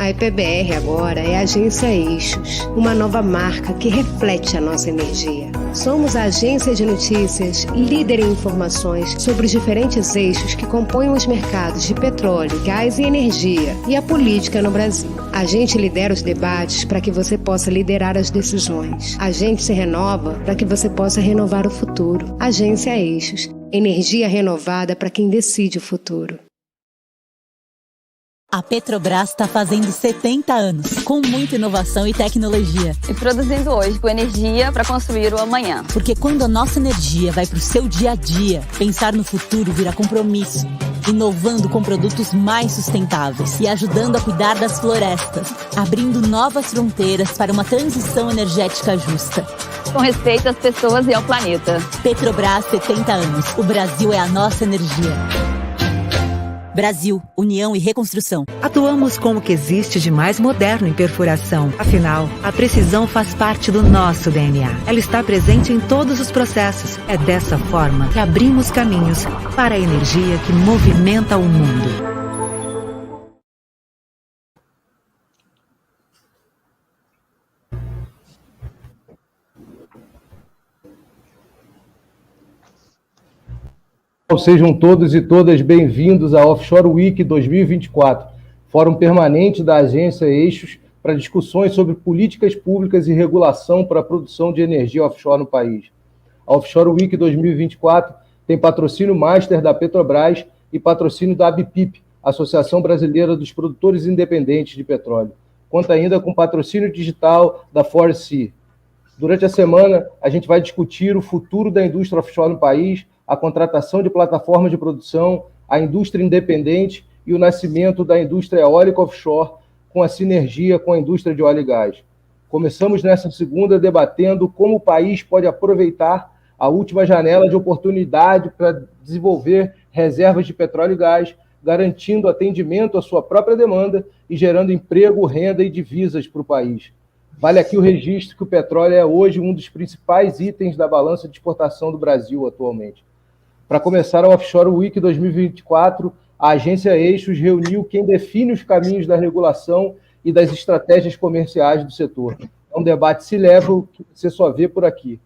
A EPBR agora é a Agência Eixos, uma nova marca que reflete a nossa energia. Somos a agência de notícias líder em informações sobre os diferentes eixos que compõem os mercados de petróleo, gás e energia e a política no Brasil. A gente lidera os debates para que você possa liderar as decisões. A gente se renova para que você possa renovar o futuro. Agência Eixos, energia renovada para quem decide o futuro. A Petrobras está fazendo 70 anos, com muita inovação e tecnologia. E produzindo hoje com energia para construir o amanhã. Porque quando a nossa energia vai para o seu dia a dia, pensar no futuro vira compromisso. Inovando com produtos mais sustentáveis e ajudando a cuidar das florestas. Abrindo novas fronteiras para uma transição energética justa. Com respeito às pessoas e ao planeta. Petrobras, 70 anos. O Brasil é a nossa energia. Brasil, União e Reconstrução. Atuamos com o que existe de mais moderno em perfuração. Afinal, a precisão faz parte do nosso DNA. Ela está presente em todos os processos. É dessa forma que abrimos caminhos para a energia que movimenta o mundo. Sejam todos e todas bem-vindos à Offshore Week 2024, fórum permanente da Agência Eixos para discussões sobre políticas públicas e regulação para a produção de energia offshore no país. A Offshore Week 2024 tem patrocínio master da Petrobras e patrocínio da ABPIP, Associação Brasileira dos Produtores Independentes de Petróleo. Conta ainda com patrocínio digital da 4C. Durante a semana, a gente vai discutir o futuro da indústria offshore no país, a contratação de plataformas de produção, a indústria independente e o nascimento da indústria eólica offshore com a sinergia com a indústria de óleo e gás. Começamos nessa segunda debatendo como o país pode aproveitar a última janela de oportunidade para desenvolver reservas de petróleo e gás, garantindo atendimento à sua própria demanda e gerando emprego, renda e divisas para o país. Vale aqui o registro que o petróleo é hoje um dos principais itens da balança de exportação do Brasil atualmente. Para começar a Offshore Week 2024, a Agência Eixos reuniu quem define os caminhos da regulação e das estratégias comerciais do setor. É um debate C-level que você só vê por aqui.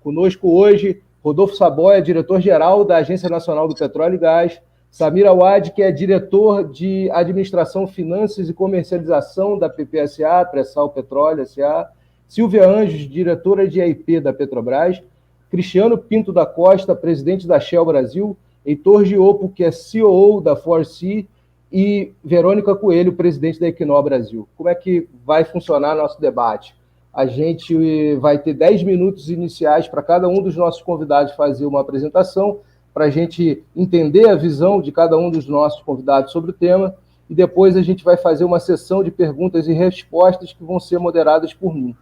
Conosco hoje, Rodolfo Saboia, diretor-geral da Agência Nacional do Petróleo e Gás, Samir Awad, que é diretor de Administração, Finanças e Comercialização da PPSA, Pré-Sal Petróleo S.A., Silvia Anjos, diretora de AIP da Petrobras, Cristiano Pinto da Costa, presidente da Shell Brasil, Heitor Giopo, que é CEO da 4C, e Verônica Coelho, presidente da Equinor Brasil. Como é que vai funcionar nosso debate? A gente vai ter 10 minutos iniciais para cada um dos nossos convidados fazer uma apresentação, para a gente entender a visão de cada um dos nossos convidados sobre o tema, e depois a gente vai fazer uma sessão de perguntas e respostas que vão ser moderadas por mim.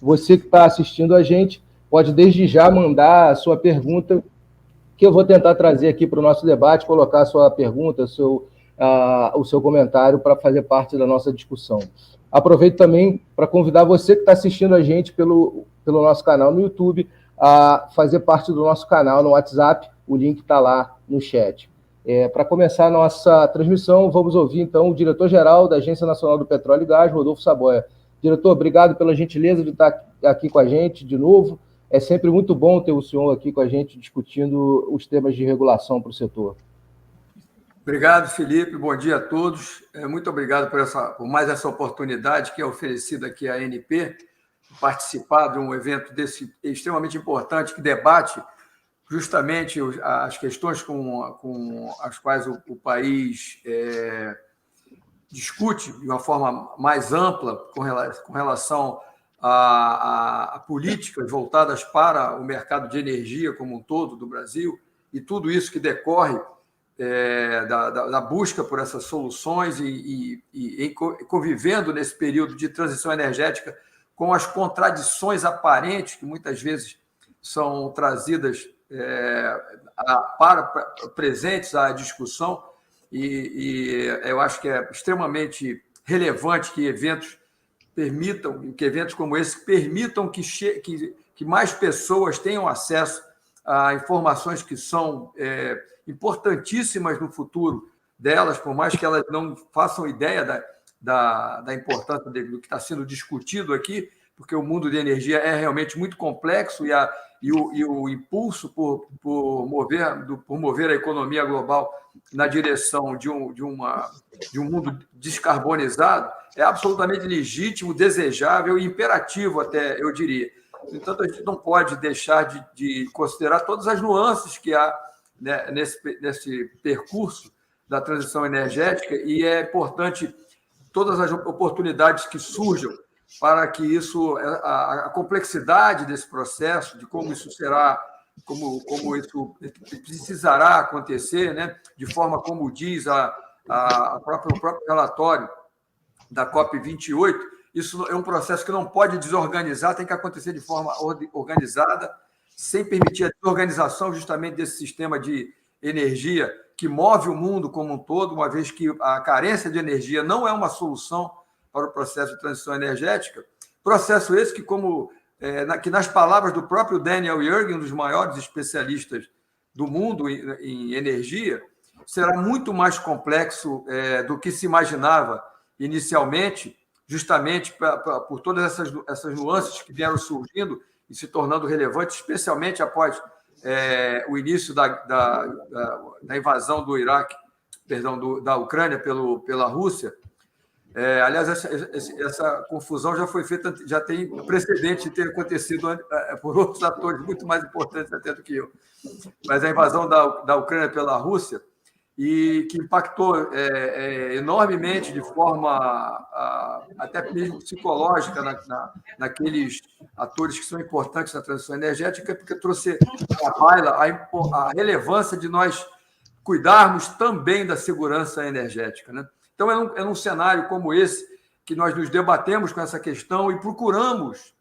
Você que está assistindo a gente, pode desde já mandar a sua pergunta, que eu vou tentar trazer aqui para o nosso debate, colocar a sua pergunta, o seu comentário para fazer parte da nossa discussão. Aproveito também para convidar você que está assistindo a gente pelo nosso canal no YouTube a fazer parte do nosso canal no WhatsApp, o link está lá no chat. Para começar a nossa transmissão, vamos ouvir então o diretor-geral da Agência Nacional do Petróleo e Gás, Rodolfo Saboia. Diretor, obrigado pela gentileza de estar aqui com a gente de novo. É sempre muito bom ter o senhor aqui com a gente discutindo os temas de regulação para o setor. Obrigado, Felipe. Bom dia a todos. Muito obrigado por mais essa oportunidade que é oferecida aqui à ANP, participar de um evento desse extremamente importante que debate justamente as questões com as quais o país discute de uma forma mais ampla com relação a políticas voltadas para o mercado de energia como um todo do Brasil e tudo isso que decorre da busca por essas soluções e convivendo nesse período de transição energética com as contradições aparentes que muitas vezes são trazidas presentes à discussão e eu acho que é extremamente relevante que eventos como esse permitam que mais pessoas tenham acesso a informações que são importantíssimas no futuro delas, por mais que elas não façam ideia da importância do que está sendo discutido aqui, porque o mundo de energia é realmente muito complexo e o impulso por mover a economia global na direção de um mundo descarbonizado é absolutamente legítimo, desejável e imperativo até, eu diria. No entanto, a gente não pode deixar de considerar todas as nuances que há, né, nesse percurso da transição energética, e é importante todas as oportunidades que surjam para que a complexidade desse processo, de como isso será, como isso precisará acontecer, né, de forma como diz o próprio relatório da COP28, isso é um processo que não pode desorganizar, tem que acontecer de forma organizada, sem permitir a desorganização justamente desse sistema de energia que move o mundo como um todo, uma vez que a carência de energia não é uma solução para o processo de transição energética. Processo esse que nas palavras do próprio Daniel Yergin, um dos maiores especialistas do mundo em energia, será muito mais complexo do que se imaginava inicialmente, justamente por todas essas nuances que vieram surgindo e se tornando relevantes, especialmente após o início da invasão do Iraque, da Ucrânia pela Rússia. Aliás, essa confusão já foi feita, já tem precedente de ter acontecido por outros atores muito mais importantes até do que eu. Mas a invasão da Ucrânia pela Rússia, e que impactou enormemente de forma até mesmo psicológica naqueles atores que são importantes na transição energética, porque trouxe à baila a relevância de nós cuidarmos também da segurança energética, né? Então, é num cenário como esse que nós nos debatemos com essa questão e procuramos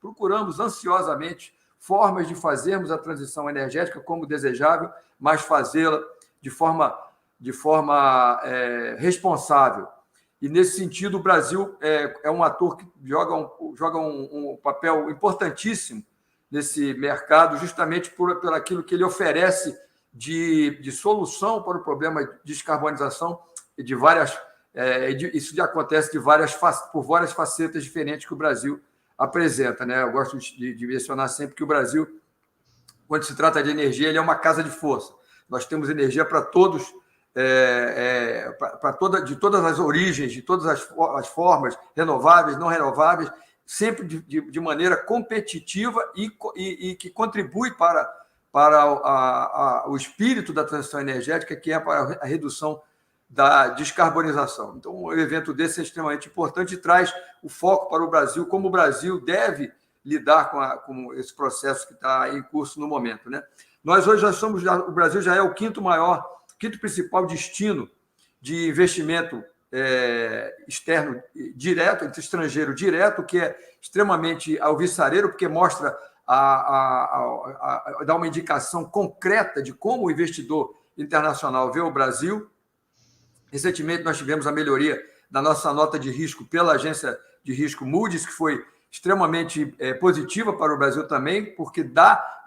ansiosamente formas de fazermos a transição energética como desejável, mas fazê-la de forma responsável. E, nesse sentido, o Brasil é um ator que joga um papel importantíssimo nesse mercado, justamente por aquilo que ele oferece de solução para o problema de descarbonização e de várias... isso já acontece por várias facetas diferentes que o Brasil apresenta, né? Eu gosto de mencionar sempre que o Brasil, quando se trata de energia, ele é uma casa de força. Nós temos energia para todos, de todas as origens, de todas as formas, renováveis, não renováveis, sempre de maneira competitiva e que contribui para o espírito da transição energética, que é para a redução da descarbonização. Então, um evento desse é extremamente importante e traz o foco para o Brasil, como o Brasil deve lidar com esse processo que está em curso no momento, né? Nós hoje o Brasil já é o quinto principal destino de investimento externo direto, estrangeiro direto, que é extremamente alvissareiro, porque mostra dá uma indicação concreta de como o investidor internacional vê o Brasil. Recentemente, nós tivemos a melhoria da nossa nota de risco pela agência de risco Moody's, que foi extremamente positiva para o Brasil também, porque dá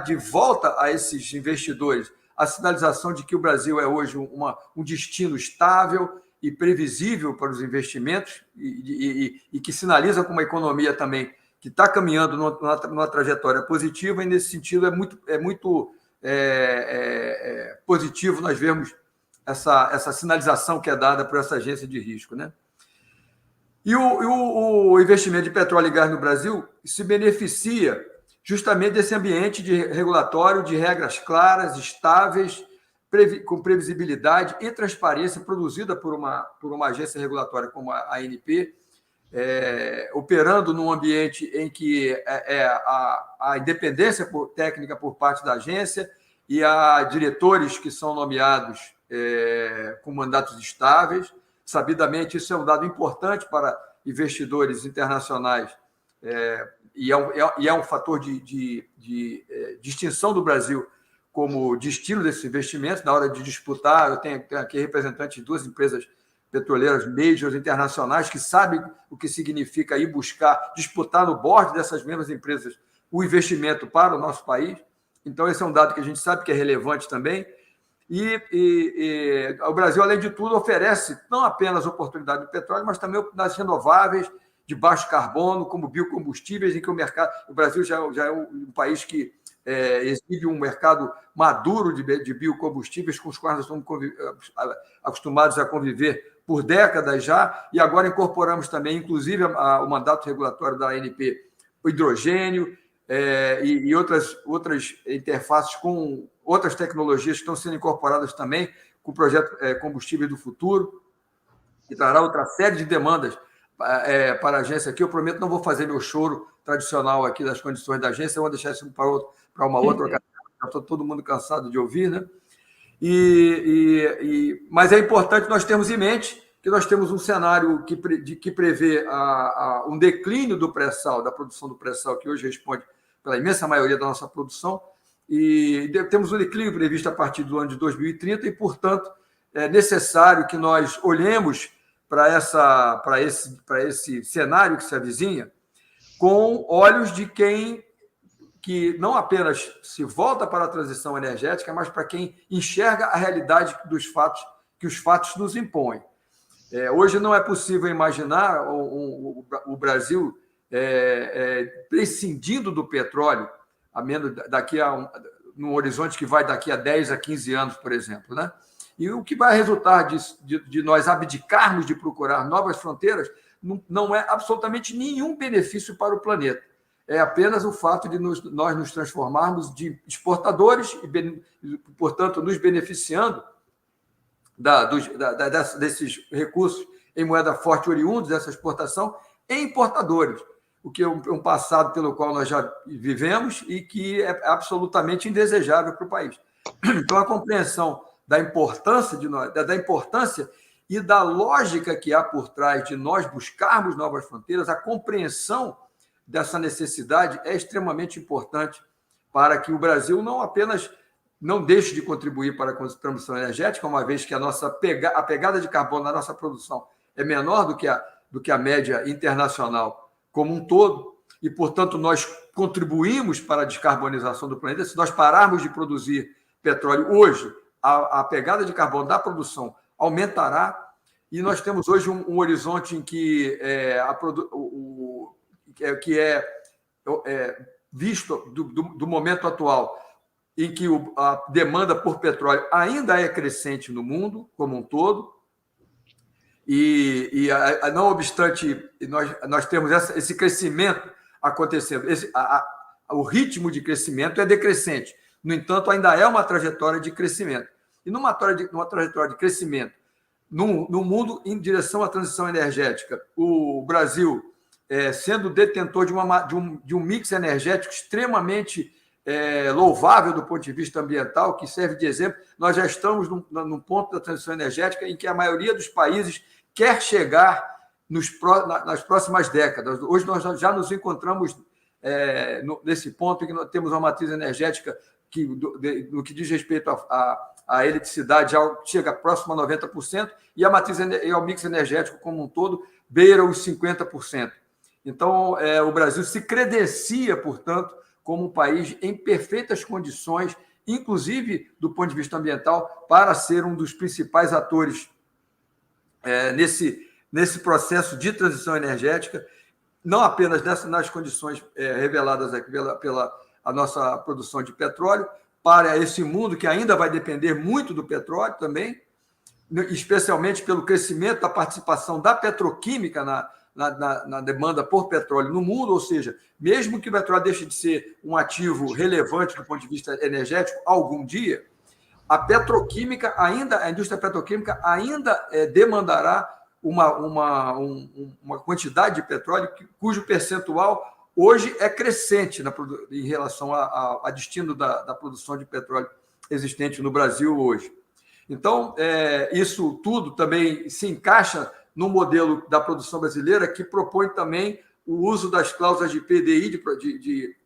de volta a esses investidores a sinalização de que o Brasil é hoje um destino estável e previsível para os investimentos e que sinaliza com uma economia também que está caminhando numa trajetória positiva, e, nesse sentido, é muito positivo nós vermos essa sinalização que é dada por essa agência de risco, né? E o investimento de petróleo e gás no Brasil se beneficia justamente desse ambiente regulatório de regras claras, estáveis, com previsibilidade e transparência, produzida por uma agência regulatória como a ANP, operando num ambiente em que a independência técnica por parte da agência e há diretores que são nomeados com mandatos estáveis. Sabidamente, isso é um dado importante para investidores internacionais e é um fator de distinção do Brasil como destino desses investimentos. Na hora de disputar, eu tenho aqui representantes de duas empresas petroleiras majors internacionais que sabem o que significa ir disputar no board dessas mesmas empresas o investimento para o nosso país. Então, esse é um dado que a gente sabe que é relevante também. E o Brasil, além de tudo, oferece não apenas oportunidade do petróleo, mas também das renováveis de baixo carbono, como biocombustíveis, em que o Brasil já é um país que exibe um mercado maduro de biocombustíveis, com os quais nós estamos acostumados a conviver por décadas já, e agora incorporamos também, inclusive, o mandato regulatório da ANP, o hidrogênio e outras interfaces com outras tecnologias que estão sendo incorporadas também com o projeto Combustíveis do Futuro, que trará outra série de demandas para a agência aqui. Eu prometo, não vou fazer meu choro tradicional aqui das condições da agência, eu vou deixar isso para uma outra ocasião, já estou todo mundo cansado de ouvir, né? Mas é importante nós termos em mente que nós temos um cenário que prevê um declínio do pré-sal, da produção do pré-sal, que hoje responde pela imensa maioria da nossa produção, e temos um declínio previsto a partir do ano de 2030 e, portanto, é necessário que nós olhemos para esse cenário que se avizinha com olhos de quem que não apenas se volta para a transição energética, mas para quem enxerga a realidade dos fatos, que os fatos nos impõem. Hoje não é possível imaginar o Brasil prescindindo do petróleo, a menos num horizonte que vai daqui a 10 a 15 anos, por exemplo, né? E o que vai resultar de nós abdicarmos de procurar novas fronteiras não é absolutamente nenhum benefício para o planeta. É apenas o fato de nós nos transformarmos de exportadores e, portanto, nos beneficiando desses recursos em moeda forte oriundos dessa exportação em importadores, o que é um passado pelo qual nós já vivemos e que é absolutamente indesejável para o país. Então, a compreensão da importância e da lógica que há por trás de nós buscarmos novas fronteiras, a compreensão dessa necessidade é extremamente importante para que o Brasil não deixe de contribuir para a transição energética, uma vez que a pegada de carbono na nossa produção é menor do que a média internacional como um todo, e, portanto, nós contribuímos para a descarbonização do planeta. Se nós pararmos de produzir petróleo hoje, a pegada de carbono da produção aumentará, e nós temos hoje um horizonte em que visto do momento atual, em que a demanda por petróleo ainda é crescente no mundo como um todo, não obstante nós temos esse crescimento acontecendo, o ritmo de crescimento é decrescente, no entanto, ainda é uma trajetória de crescimento. E numa trajetória de crescimento, no mundo em direção à transição energética, o Brasil, sendo detentor de um mix energético extremamente louvável do ponto de vista ambiental, que serve de exemplo, nós já estamos num ponto da transição energética em que a maioria dos países quer chegar nas próximas décadas. Hoje nós já nos encontramos nesse ponto em que nós temos uma matriz energética que, no que diz respeito à eletricidade, já chega próximo a 90%, e o mix energético como um todo beira os 50%. Então, o Brasil se credencia, portanto, como um país em perfeitas condições, inclusive do ponto de vista ambiental, para ser um dos principais atores nesse processo de transição energética, não apenas nas condições reveladas aqui pela nossa produção de petróleo, para esse mundo que ainda vai depender muito do petróleo também, especialmente pelo crescimento da participação da petroquímica na demanda por petróleo no mundo, ou seja, mesmo que o petróleo deixe de ser um ativo relevante do ponto de vista energético algum dia, a indústria petroquímica ainda demandará uma quantidade de petróleo cujo percentual hoje é crescente em relação ao destino da produção de petróleo existente no Brasil hoje. Então, isso tudo também se encaixa no modelo da produção brasileira, que propõe também o uso das cláusulas de PDI,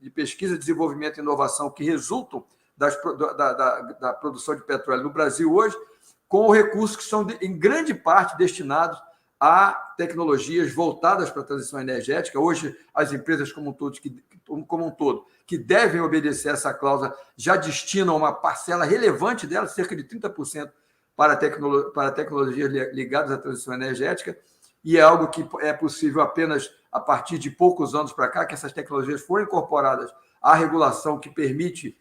de pesquisa, desenvolvimento e inovação, que resultam da produção de petróleo no Brasil hoje, com recursos que são, em grande parte, destinados a tecnologias voltadas para a transição energética. Hoje, as empresas como um todo que devem obedecer essa cláusula já destinam uma parcela relevante dela, cerca de 30%, para tecnologias ligadas à transição energética, e é algo que é possível apenas a partir de poucos anos para cá, que essas tecnologias foram incorporadas à regulação que permite,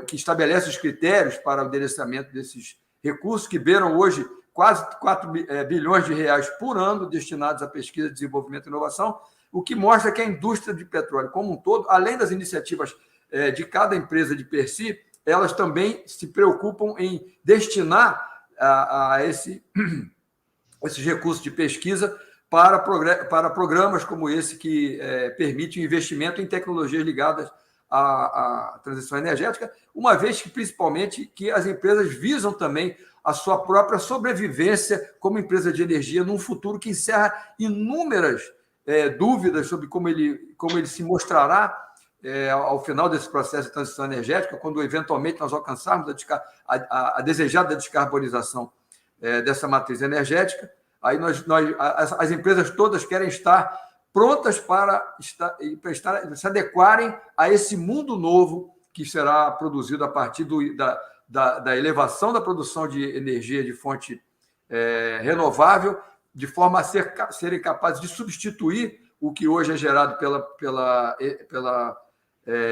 que estabelece os critérios para o direcionamento desses recursos, que beiram hoje quase 4 bilhões de reais por ano destinados à pesquisa, desenvolvimento e inovação, o que mostra que a indústria de petróleo como um todo, além das iniciativas de cada empresa de per si, elas também se preocupam em destinar a esses recursos de pesquisa para programas como esse, que permite o investimento em tecnologias ligadas à transição energética, uma vez que, principalmente, que as empresas visam também a sua própria sobrevivência como empresa de energia num futuro que encerra inúmeras dúvidas sobre como ele se mostrará ao final desse processo de transição energética, quando eventualmente nós alcançarmos a desejada descarbonização dessa matriz energética. Aí as empresas todas querem estar prontas para se adequarem a esse mundo novo que será produzido a partir da elevação da produção de energia de fonte renovável, de forma a serem capazes de substituir o que hoje é gerado pela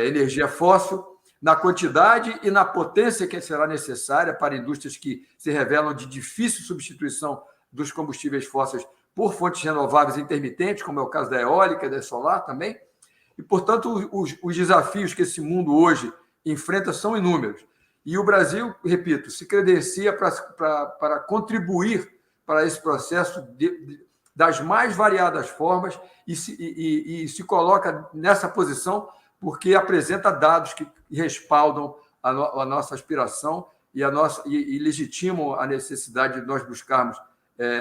energia fóssil, na quantidade e na potência que será necessária para indústrias que se revelam de difícil substituição dos combustíveis fósseis por fontes renováveis intermitentes, como é o caso da eólica e da solar também. E, portanto, os desafios que esse mundo hoje enfrenta são inúmeros. E o Brasil, repito, se credencia para contribuir para esse processo das mais variadas formas e se coloca nessa posição porque apresenta dados que respaldam a nossa aspiração e legitimam a necessidade de nós buscarmos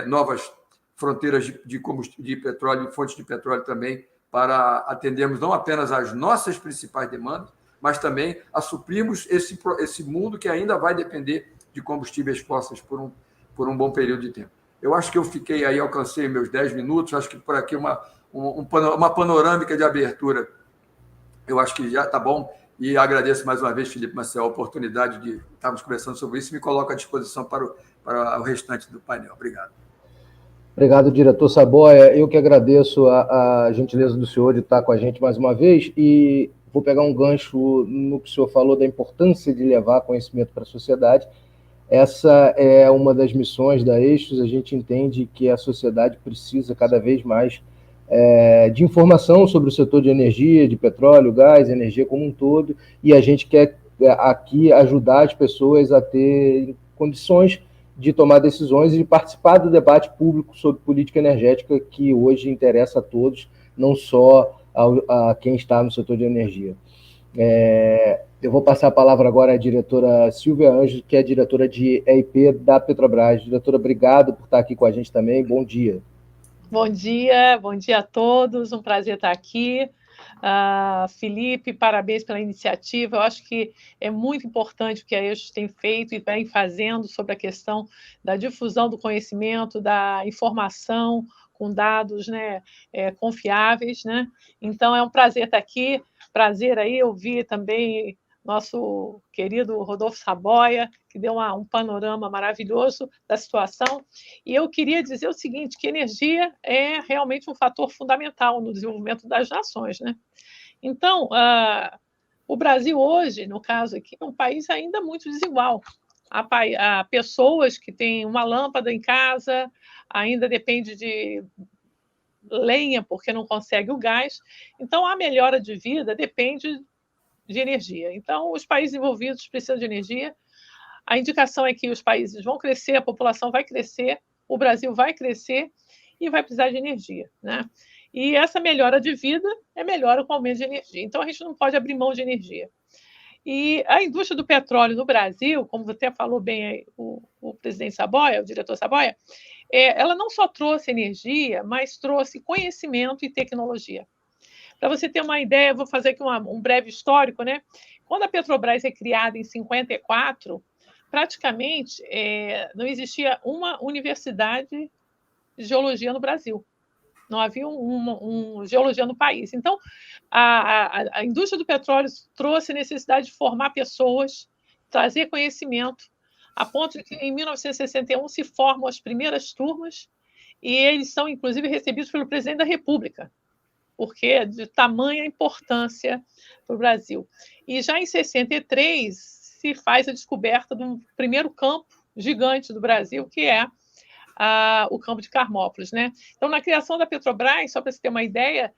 novas fronteiras de petróleo, fontes de petróleo também, para atendermos não apenas as nossas principais demandas, mas também a suprirmos esse mundo que ainda vai depender de combustíveis fósseis por um bom período de tempo. Eu acho que eu fiquei aí, alcancei meus 10 minutos, acho que por aqui uma panorâmica de abertura, eu acho que já está bom, e agradeço mais uma vez, Felipe Maciel, a oportunidade de estarmos conversando sobre isso e me coloco à disposição para o restante do painel. Obrigado. Obrigado, diretor Saboia. Eu que agradeço a gentileza do senhor de estar com a gente mais uma vez e vou pegar um gancho no que o senhor falou da importância de levar conhecimento para a sociedade. Essa é uma das missões da Eixos. A gente entende que a sociedade precisa cada vez mais de informação sobre o setor de energia, de petróleo, gás, energia como um todo, e a gente quer aqui ajudar as pessoas a ter condições de tomar decisões e de participar do debate público sobre política energética, que hoje interessa a todos, não só a quem está no setor de energia. Eu vou passar a palavra agora à diretora Silvia Anjos, que é diretora de EIP da Petrobras. Diretora, obrigado por estar aqui com a gente também. Bom dia. Bom dia a todos. Um prazer estar aqui. Felipe, parabéns pela iniciativa. Eu acho que é muito importante o que a Eixos tem feito e vem fazendo sobre a questão da difusão do conhecimento, da informação com dados, né, confiáveis, né? Então, é um prazer estar aqui. Prazer aí ouvir também nosso querido Rodolfo Saboia, que deu um panorama maravilhoso da situação. E eu queria dizer o seguinte, que energia é realmente um fator fundamental no desenvolvimento das nações, né? Então, o Brasil hoje, no caso aqui, é um país ainda muito desigual. Há pessoas que têm uma lâmpada em casa, ainda depende de lenha, porque não consegue o gás. Então, a melhora de vida depende de energia. Então, os países envolvidos precisam de energia. A indicação é que os países vão crescer, a população vai crescer, o Brasil vai crescer e vai precisar de energia, né? E essa melhora de vida melhora com o aumento de energia. Então, a gente não pode abrir mão de energia. E a indústria do petróleo no Brasil, como até falou bem aí o presidente Saboia, o diretor Saboia, ela não só trouxe energia, mas trouxe conhecimento e tecnologia. Para você ter uma ideia, vou fazer aqui um breve histórico, né? Quando a Petrobras é criada em 54, praticamente não existia uma universidade geologia no Brasil. Não havia uma geologia no país. Então, a indústria do petróleo trouxe a necessidade de formar pessoas, trazer conhecimento, a ponto de que, em 1961, se formam as primeiras turmas, e eles são, inclusive, recebidos pelo presidente da República, porque é de tamanha importância para o Brasil. E já em 63 se faz a descoberta do primeiro campo gigante do Brasil, que é o campo de Carmópolis, né? Então, na criação da Petrobras, só para você ter uma ideia,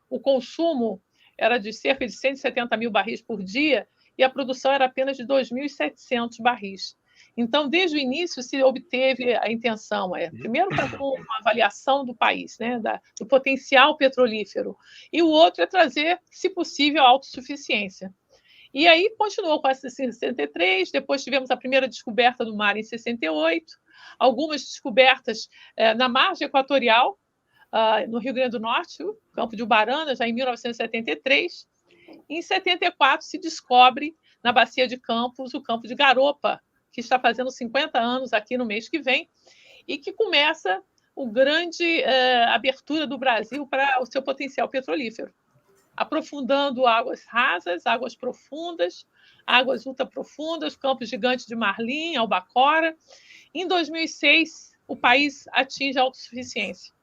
o consumo era de cerca de 170 mil barris por dia e a produção era apenas de 2.700 barris. Então, desde o início, se obteve a intenção, primeiro, uma avaliação do país, né, do potencial petrolífero, e o outro é trazer, se possível, a autossuficiência. E aí continuou com essa em 63, depois tivemos a primeira descoberta do mar em 68, algumas descobertas na margem equatorial, no Rio Grande do Norte, o Campo de Ubarana, já em 1973. Em 74 se descobre, na Bacia de Campos, o Campo de Garopa, que está fazendo 50 anos aqui no mês que vem, e que começa a grande abertura do Brasil para o seu potencial petrolífero, aprofundando águas rasas, águas profundas, águas ultraprofundas, campos gigantes de marlim, albacora. Em 2006, o país atinge a autossuficiência.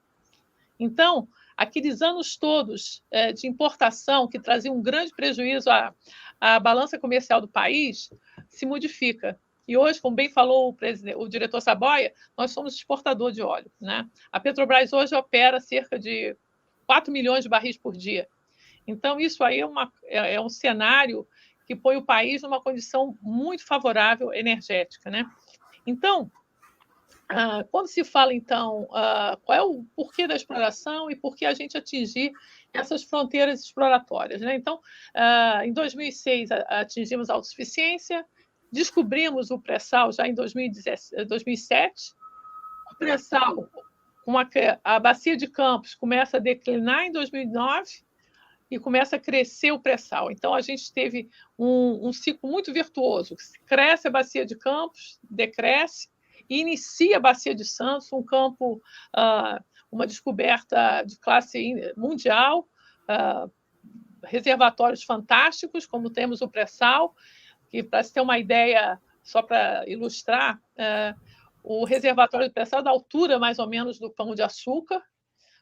Então, aqueles anos todos de importação, que traziam um grande prejuízo à balança comercial do país, se modifica. E hoje, como bem falou o diretor Saboia, nós somos exportador de óleo, né? A Petrobras hoje opera cerca de 4 milhões de barris por dia. Então, isso aí é um cenário que põe o país numa condição muito favorável energética, né? Então, quando se fala, então, qual é o porquê da exploração e por que a gente atingir essas fronteiras exploratórias, né? Então, em 2006, atingimos a autossuficiência, descobrimos o pré-sal já em 2007. O pré-sal, com a bacia de Campos, começa a declinar em 2009 e começa a crescer o pré-sal. Então, a gente teve um ciclo muito virtuoso. Cresce a bacia de Campos, decresce, e inicia a Bacia de Santos, um campo, uma descoberta de classe mundial, reservatórios fantásticos, como temos o pré-sal, que, para se ter uma ideia, só para ilustrar, o reservatório do pré-sal é da altura, mais ou menos, do Pão de Açúcar.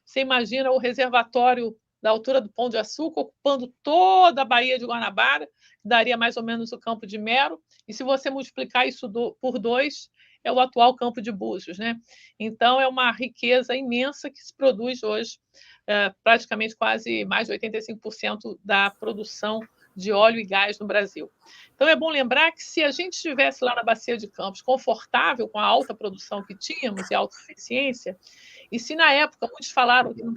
Você imagina o reservatório da altura do Pão de Açúcar, ocupando toda a Baía de Guanabara, que daria mais ou menos o Campo de Mero, e se você multiplicar isso por 2, é o atual Campo de Búzios, né? Então, é uma riqueza imensa que se produz hoje, praticamente quase mais de 85% da produção de óleo e gás no Brasil. Então, é bom lembrar que se a gente estivesse lá na Bacia de Campos confortável com a alta produção que tínhamos e a autossuficiência, e se na época muitos falaram que não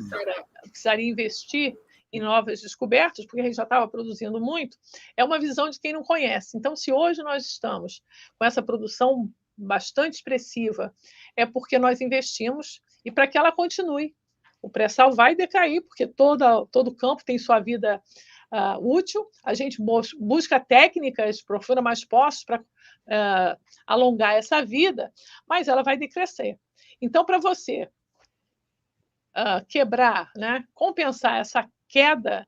precisaria investir em novas descobertas, porque a gente já estava produzindo muito, é uma visão de quem não conhece. Então, se hoje nós estamos com essa produção bastante expressiva, é porque nós investimos e para que ela continue. O pré-sal vai decair, porque todo campo tem sua vida útil. A gente busca técnicas profundas mais postos para alongar essa vida, mas ela vai decrescer. Então, para você quebrar, né, compensar essa queda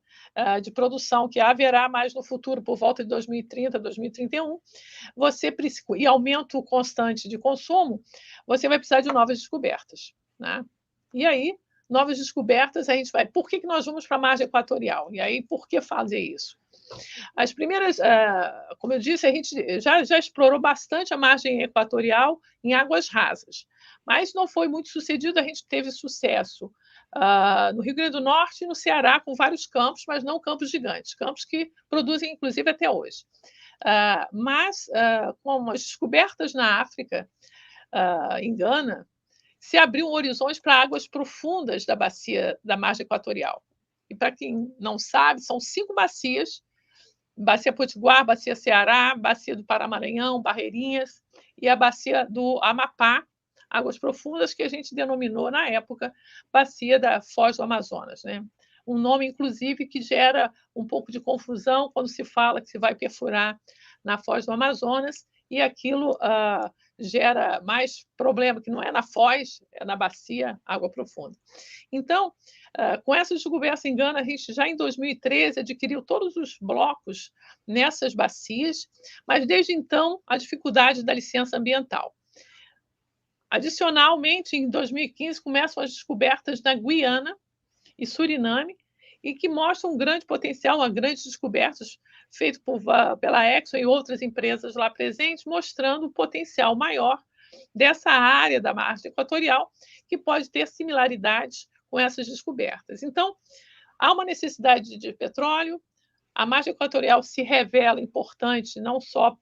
de produção que haverá mais no futuro, por volta de 2030, 2031, e aumento constante de consumo, você vai precisar de novas descobertas, né? E aí, novas descobertas, a gente vai... Por que nós vamos para a margem equatorial? E aí, por que fazer isso? As primeiras, como eu disse, a gente já explorou bastante a margem equatorial em águas rasas, mas não foi muito sucedido. A gente teve sucesso no Rio Grande do Norte e no Ceará, com vários campos, mas não campos gigantes, campos que produzem, inclusive, até hoje. Mas, com as descobertas na África, em Gana, se abriu um horizonte para águas profundas da bacia da margem equatorial. E, para quem não sabe, são 5 bacias: Bacia Potiguar, Bacia Ceará, Bacia do Pará-Maranhão, Barreirinhas, e a Bacia do Amapá, águas profundas, que a gente denominou, na época, Bacia da Foz do Amazonas, né? Um nome, inclusive, que gera um pouco de confusão quando se fala que se vai perfurar na Foz do Amazonas, e aquilo gera mais problema, que não é na foz, é na bacia, água profunda. Então, com essa descoberta em Gana, a gente já em 2013 adquiriu todos os blocos nessas bacias, mas desde então a dificuldade da licença ambiental. Adicionalmente, em 2015, começam as descobertas na Guiana e Suriname, e que mostram um grande potencial, uma grandes descobertas feitas pela Exxon e outras empresas lá presentes, mostrando o potencial maior dessa área da margem equatorial, que pode ter similaridades com essas descobertas. Então, há uma necessidade de petróleo, a margem equatorial se revela importante não só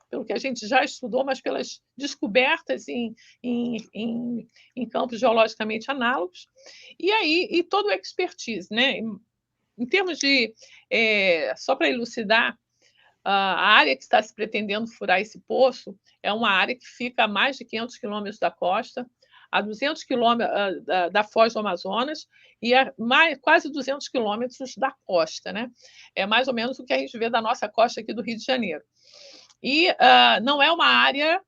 pelo que a gente já estudou, mas pelas descobertas em campos geologicamente análogos, e todo o expertise, né? Em termos de, só para elucidar, a área que está se pretendendo furar esse poço é uma área que fica a mais de 500 quilômetros da costa, a 200 quilômetros da foz do Amazonas e a quase 200 quilômetros da costa, né? É mais ou menos o que a gente vê da nossa costa aqui do Rio de Janeiro. E não é uma área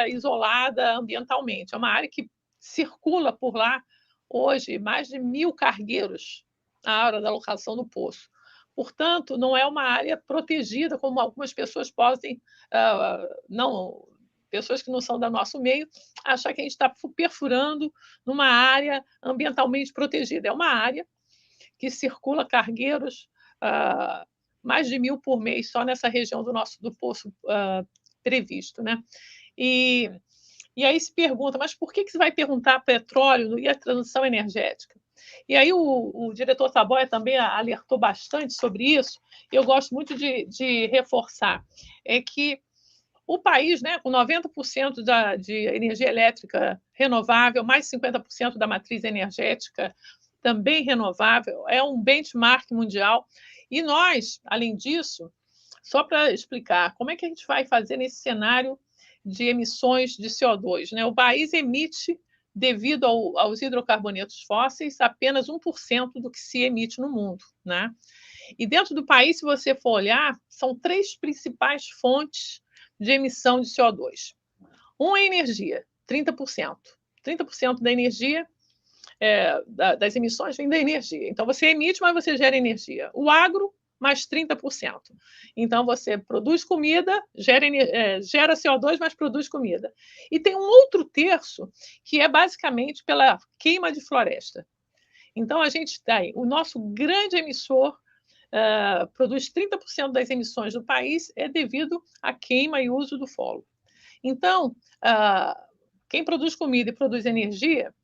isolada ambientalmente, é uma área que circula por lá hoje mais de 1.000 cargueiros à hora da locação do poço. Portanto, não é uma área protegida, como algumas pessoas podem, pessoas que não são do nosso meio, achar que a gente está perfurando numa área ambientalmente protegida. É uma área que circula cargueiros, mais de 1.000 por mês, só nessa região do poço previsto, né? E aí se pergunta, mas por que você vai perguntar petróleo e a transição energética? E aí o diretor Taboia também alertou bastante sobre isso, e eu gosto muito de reforçar, é que o país, né, com 90% de energia elétrica renovável, mais 50% da matriz energética também renovável, é um benchmark mundial. E nós, além disso, só para explicar, como é que a gente vai fazer nesse cenário de emissões de CO2, né? O país emite, devido aos hidrocarbonetos fósseis, apenas 1% do que se emite no mundo, né? E dentro do país, se você for olhar, são 3 principais fontes de emissão de CO2. Um é energia, 30%. 30% da energia, das emissões vem da energia. Então, você emite, mas você gera energia. O agro, mais 30%. Então, você produz comida, gera CO2, mas produz comida. E tem um outro terço, que é basicamente pela queima de floresta. Então, a gente tem o nosso grande emissor, produz 30% das emissões do país, é devido à queima e uso do solo. Então, quem produz comida e produz energia,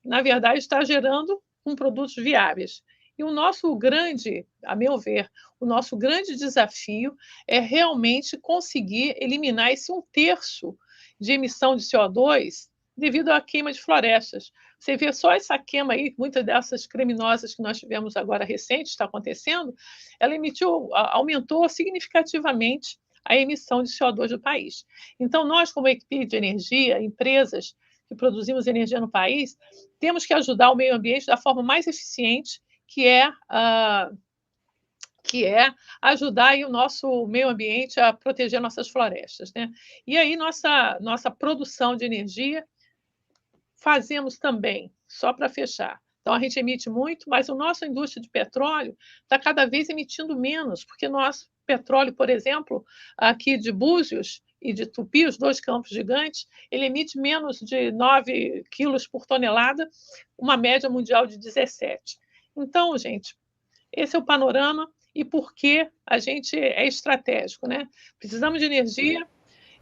na verdade, está gerando produtos viáveis. E o nosso grande, a meu ver, o nosso grande desafio é realmente conseguir eliminar esse 1/3 de emissão de CO2 devido à queima de florestas. Você vê só essa queima aí, muitas dessas criminosas que nós tivemos agora recente, está acontecendo, ela aumentou significativamente a emissão de CO2 do país. Então, nós, como equipe de energia, empresas que produzimos energia no país, temos que ajudar o meio ambiente da forma mais eficiente, que é ajudar aí o nosso meio ambiente a proteger nossas florestas, né? E aí nossa produção de energia fazemos também, só para fechar. Então, a gente emite muito, mas a nossa indústria de petróleo está cada vez emitindo menos, porque nosso petróleo, por exemplo, aqui de Búzios e de Tupi, os 2 campos gigantes, ele emite menos de 9 quilos por tonelada, uma média mundial de 17. Então, gente, esse é o panorama e por que a gente é estratégico, né? Precisamos de energia.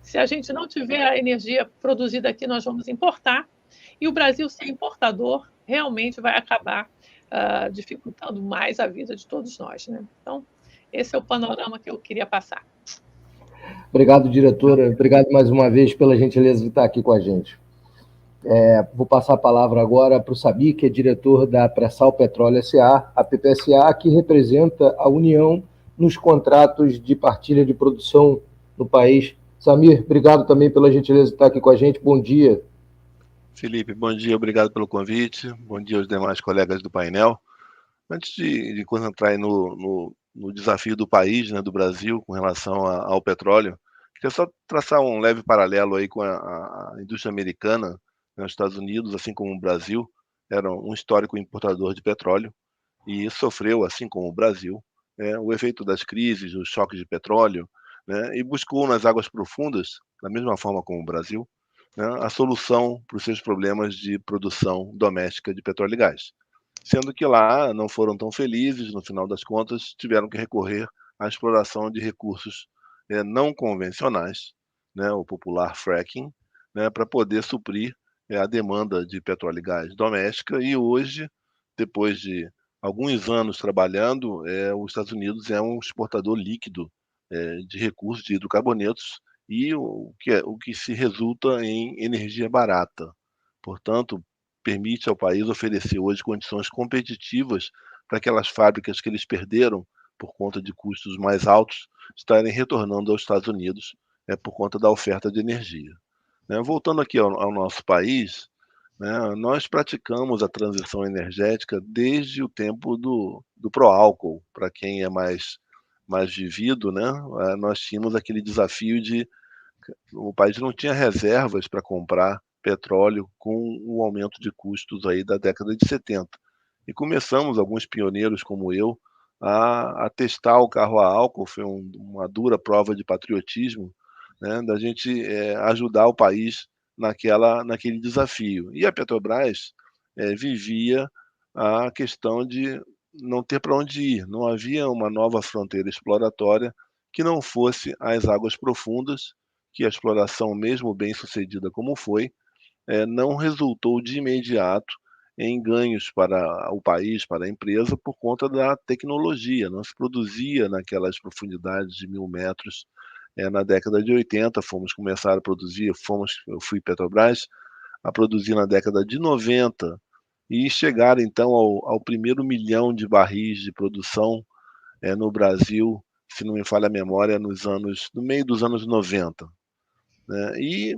Se a gente não tiver a energia produzida aqui, nós vamos importar. E o Brasil, ser importador, realmente vai acabar dificultando mais a vida de todos nós, né? Então, esse é o panorama que eu queria passar. Obrigado, diretora. Obrigado mais uma vez pela gentileza de estar aqui com a gente. Vou passar a palavra agora para o Samir, que é diretor da Pré-Sal Petróleo S.A., a PPSA, que representa a União nos contratos de partilha de produção no país. Samir, obrigado também pela gentileza de estar aqui com a gente. Bom dia. Felipe, bom dia, obrigado pelo convite. Bom dia aos demais colegas do painel. Antes de concentrar aí no desafio do país, né, do Brasil, com relação ao petróleo, Queria só traçar um leve paralelo aí com a indústria americana, né, os Estados Unidos, assim como o Brasil, era um histórico importador de petróleo e sofreu, assim como o Brasil, o efeito das crises, os choques de petróleo, né, e buscou nas águas profundas, da mesma forma como o Brasil, né, a solução para os seus problemas de produção doméstica de petróleo e gás. Sendo que lá não foram tão felizes, no final das contas, tiveram que recorrer à exploração de recursos não convencionais, né, o popular fracking, né, para poder suprir a demanda de petróleo e gás doméstica. E hoje, depois de alguns anos trabalhando, os Estados Unidos é um exportador líquido de recursos de hidrocarbonetos e o que se resulta em energia barata. Portanto, permite ao país oferecer hoje condições competitivas para aquelas fábricas que eles perderam por conta de custos mais altos estarem retornando aos Estados Unidos por conta da oferta de energia. Né? Voltando aqui ao nosso país, né, nós praticamos a transição energética desde o tempo do pró-álcool. Para quem é mais vivido, né, nós tínhamos aquele desafio de o país não tinha reservas para comprar petróleo com o aumento de custos aí da década de 70. E começamos, alguns pioneiros como eu, a testar o carro a álcool. Foi uma dura prova de patriotismo, né, da gente ajudar o país naquele desafio. E a Petrobras vivia a questão de não ter para onde ir, não havia uma nova fronteira exploratória que não fosse as águas profundas, que a exploração, mesmo bem sucedida como foi, não resultou de imediato em ganhos para o país, para a empresa, por conta da tecnologia. Não se produzia naquelas profundidades de 1.000 metros. Na década de 80, fomos começar a produzir, eu fui Petrobras, a produzir na década de 90 e chegar então ao primeiro 1.000.000 de barris de produção no Brasil, se não me falha a memória, no meio dos anos 90. Né? E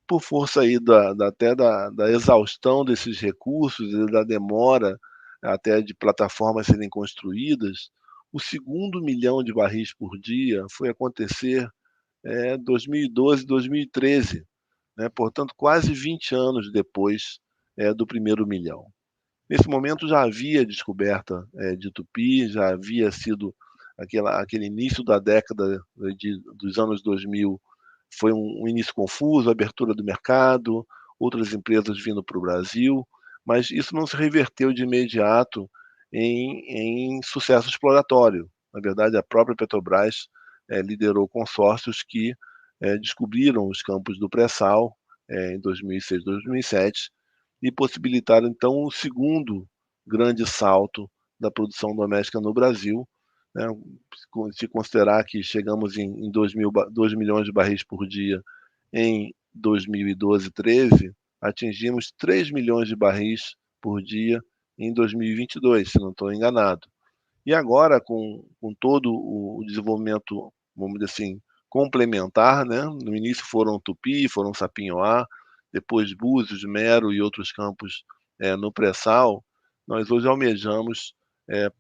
por força aí até da exaustão desses recursos e da demora até de plataformas serem construídas, o segundo 1.000.000 de barris por dia foi acontecer 2012, 2013, né? Portanto, quase 20 anos depois do primeiro 1.000.000. Nesse momento já havia descoberta de Tupi, já havia sido aquele início da década dos anos 2000, foi um início confuso, abertura do mercado, outras empresas vindo para o Brasil, mas isso não se reverteu de imediato em sucesso exploratório. Na verdade, a própria Petrobras liderou consórcios que descobriram os campos do pré-sal em 2006, 2007, e possibilitaram, então, o segundo grande salto da produção doméstica no Brasil, né? Se considerar que chegamos em 2 milhões de barris por dia em 2012, 13, atingimos 3 milhões de barris por dia em 2022, se não estou enganado. E agora, com todo o desenvolvimento, vamos dizer assim, complementar, né? No início foram Tupi, foram Sapinhoá, depois Búzios, Mero e outros campos no pré-sal, nós hoje almejamos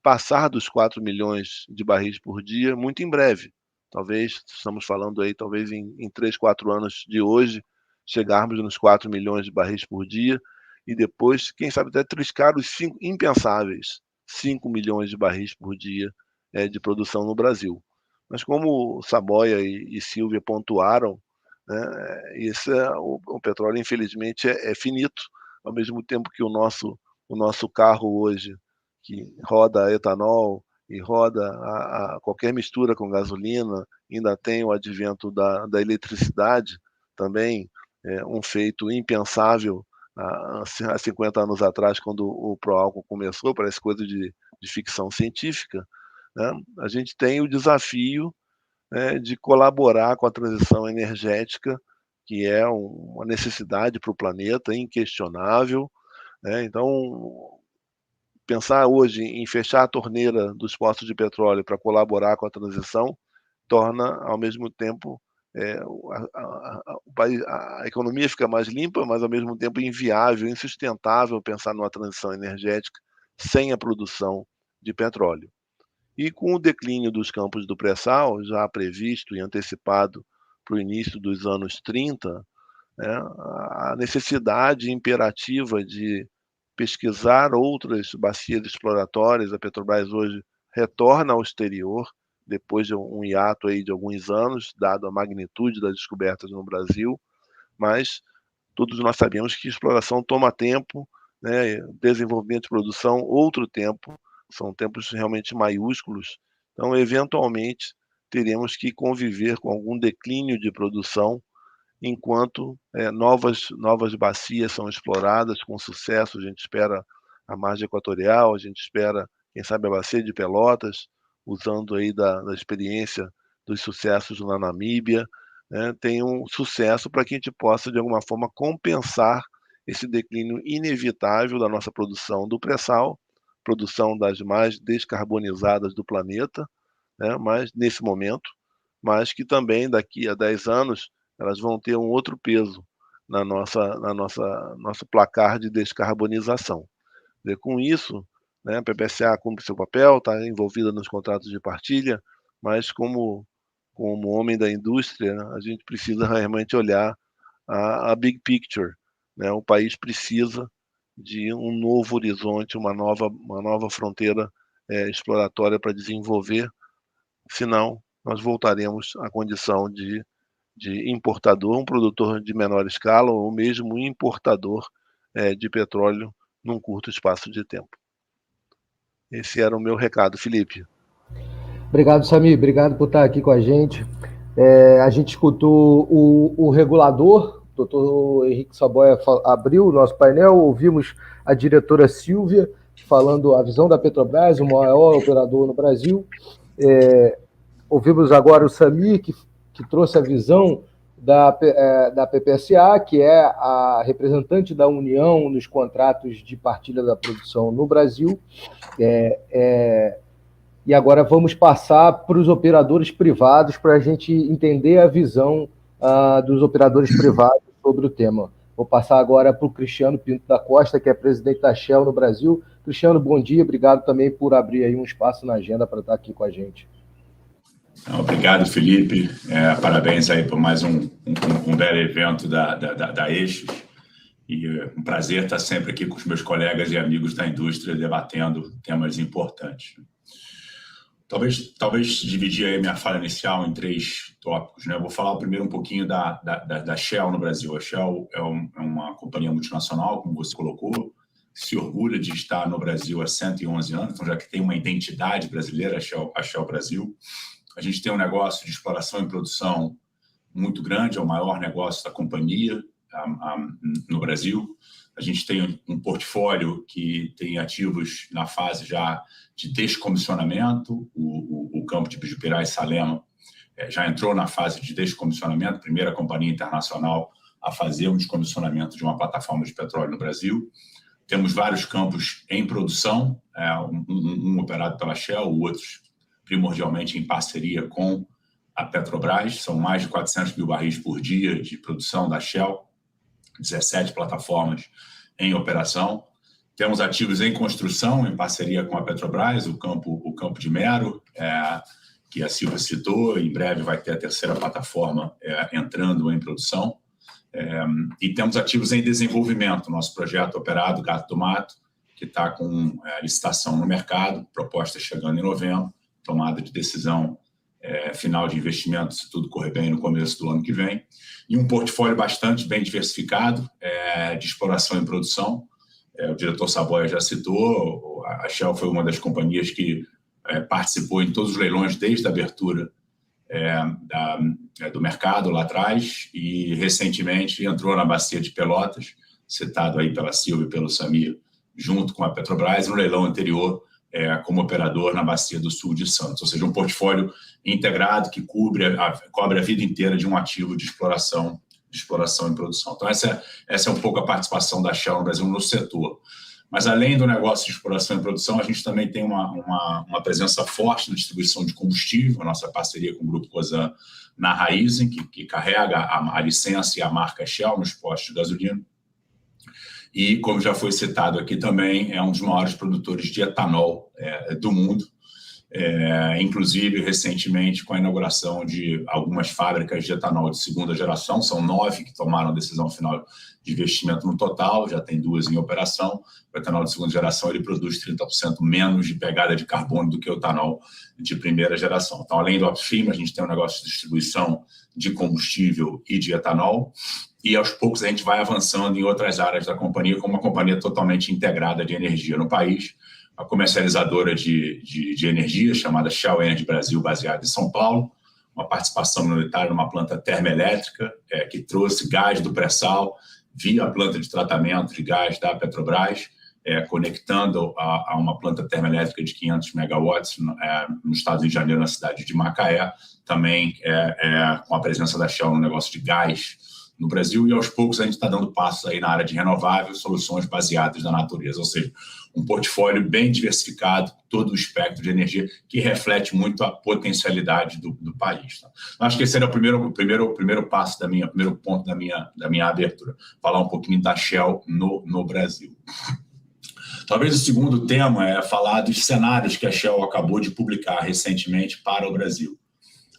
passar dos 4 milhões de barris por dia muito em breve. Talvez, estamos falando aí, talvez em 3, 4 anos de hoje, chegarmos nos 4 milhões de barris por dia e depois, quem sabe, até triscar os 5 impensáveis, 5 milhões de barris por dia de produção no Brasil. Mas como Saboia e Silvia pontuaram, né, o petróleo, infelizmente, é finito, ao mesmo tempo que o nosso carro hoje, que roda a etanol e roda qualquer mistura com gasolina, ainda tem o advento da eletricidade, também um feito impensável há 50 anos atrás, quando o pró-álcool começou, parece coisa de ficção científica, né? A gente tem o desafio de colaborar com a transição energética, que é uma necessidade para o planeta, inquestionável. Né? Então, pensar hoje em fechar a torneira dos poços de petróleo para colaborar com a transição torna, ao mesmo tempo, a economia fica mais limpa, mas, ao mesmo tempo, inviável, insustentável pensar numa transição energética sem a produção de petróleo. E com o declínio dos campos do pré-sal, já previsto e antecipado para o início dos anos 30, a necessidade imperativa de pesquisar outras bacias exploratórias. A Petrobras hoje retorna ao exterior, depois de um hiato aí de alguns anos, dado a magnitude das descobertas no Brasil, mas todos nós sabemos que exploração toma tempo, né? Desenvolvimento de produção, outro tempo, são tempos realmente maiúsculos. Então, eventualmente, teremos que conviver com algum declínio de produção, enquanto novas bacias são exploradas com sucesso. A gente espera a margem equatorial, a gente espera, quem sabe, a bacia de Pelotas, usando aí da experiência dos sucessos na Namíbia, né? Tem um sucesso para que a gente possa, de alguma forma, compensar esse declínio inevitável da nossa produção do pré-sal, produção das mais descarbonizadas do planeta, né? Mas nesse momento, mas que também daqui a 10 anos elas vão ter um outro peso na nosso placar de descarbonização. E com isso, né, a PPSA cumpre seu papel, está envolvida nos contratos de partilha, mas como homem da indústria, a gente precisa realmente olhar a big picture, né? O país precisa de um novo horizonte, uma nova fronteira exploratória para desenvolver, senão nós voltaremos à condição de importador, um produtor de menor escala, ou mesmo um importador de petróleo num curto espaço de tempo. Esse era o meu recado, Felipe. Obrigado, Samir. Obrigado por estar aqui com a gente. A gente escutou o regulador, o doutor Henrique Saboia, abriu o nosso painel, ouvimos a diretora Silvia falando a visão da Petrobras, o maior operador no Brasil. Ouvimos agora o Samir, que trouxe a visão da PPSA, que é a representante da União nos contratos de partilha da produção no Brasil. E agora vamos passar para os operadores privados para a gente entender a visão dos operadores privados sobre o tema. Vou passar agora para o Cristiano Pinto da Costa, que é presidente da Shell no Brasil. Cristiano, bom dia, obrigado também por abrir aí um espaço na agenda para estar aqui com a gente. Obrigado, Felipe. Parabéns aí por mais um belo evento da Eixos. E um prazer estar sempre aqui com os meus colegas e amigos da indústria debatendo temas importantes. Talvez dividir aí minha fala inicial em 3 tópicos, né? Eu vou falar primeiro um pouquinho da Shell no Brasil. A Shell é uma companhia multinacional, como você colocou, se orgulha de estar no Brasil há 111 anos, então já que tem uma identidade brasileira, a Shell Brasil. A gente tem um negócio de exploração e produção muito grande, é o maior negócio da companhia no Brasil. A gente tem um portfólio que tem ativos na fase já de descomissionamento. O campo de Bijupirá e Salema já entrou na fase de descomissionamento, primeira companhia internacional a fazer um descomissionamento de uma plataforma de petróleo no Brasil. Temos vários campos em produção, um operado pela Shell, outros primordialmente em parceria com a Petrobras. São mais de 400 mil barris por dia de produção da Shell, 17 plataformas em operação. Temos ativos em construção, em parceria com a Petrobras, o campo de Mero, que a Silvia citou. Em breve vai ter a terceira plataforma entrando em produção. E temos ativos em desenvolvimento. Nosso projeto operado, Gato do Mato, que está com licitação no mercado, proposta chegando em novembro, tomada de decisão final de investimento, se tudo correr bem, no começo do ano que vem. E um portfólio bastante bem diversificado de exploração e produção. O diretor Saboia já citou, a Shell foi uma das companhias que participou em todos os leilões desde a abertura do mercado lá atrás e recentemente entrou na bacia de Pelotas, citado aí pela Silvia e pelo Samir, junto com a Petrobras, no leilão anterior como operador na bacia do sul de Santos. Ou seja, um portfólio integrado que cobre a vida inteira de um ativo de exploração e produção. Então, essa é um pouco a participação da Shell no Brasil no setor. Mas, além do negócio de exploração e produção, a gente também tem uma presença forte na distribuição de combustível, a nossa parceria com o Grupo Cosan na Raízen, que carrega a licença e a marca Shell nos postos de gasolina. E, como já foi citado aqui também, é um dos maiores produtores de etanol do mundo. inclusive recentemente com a inauguração de algumas fábricas de etanol de segunda geração, são 9 que tomaram a decisão final de investimento no total, já tem 2 em operação. O etanol de segunda geração ele produz 30% menos de pegada de carbono do que o etanol de primeira geração. Então, além do upstream, a gente tem um negócio de distribuição de combustível e de etanol, e aos poucos a gente vai avançando em outras áreas da companhia, como uma companhia totalmente integrada de energia no país, a comercializadora de energia chamada Shell Energy Brasil, baseada em São Paulo, uma participação minoritária numa planta termoelétrica que trouxe gás do pré-sal via a planta de tratamento de gás da Petrobras, conectando a uma planta termoelétrica de 500 megawatts no estado do Rio de Janeiro, na cidade de Macaé, também com a presença da Shell no negócio de gás no Brasil, e aos poucos a gente está dando passos aí na área de renováveis, soluções baseadas na natureza, ou seja, um portfólio bem diversificado, todo o espectro de energia, que reflete muito a potencialidade do país. Tá? Acho que esse era o primeiro passo, primeiro ponto da minha abertura, falar um pouquinho da Shell no Brasil. Talvez o segundo tema é falar dos cenários que a Shell acabou de publicar recentemente para o Brasil.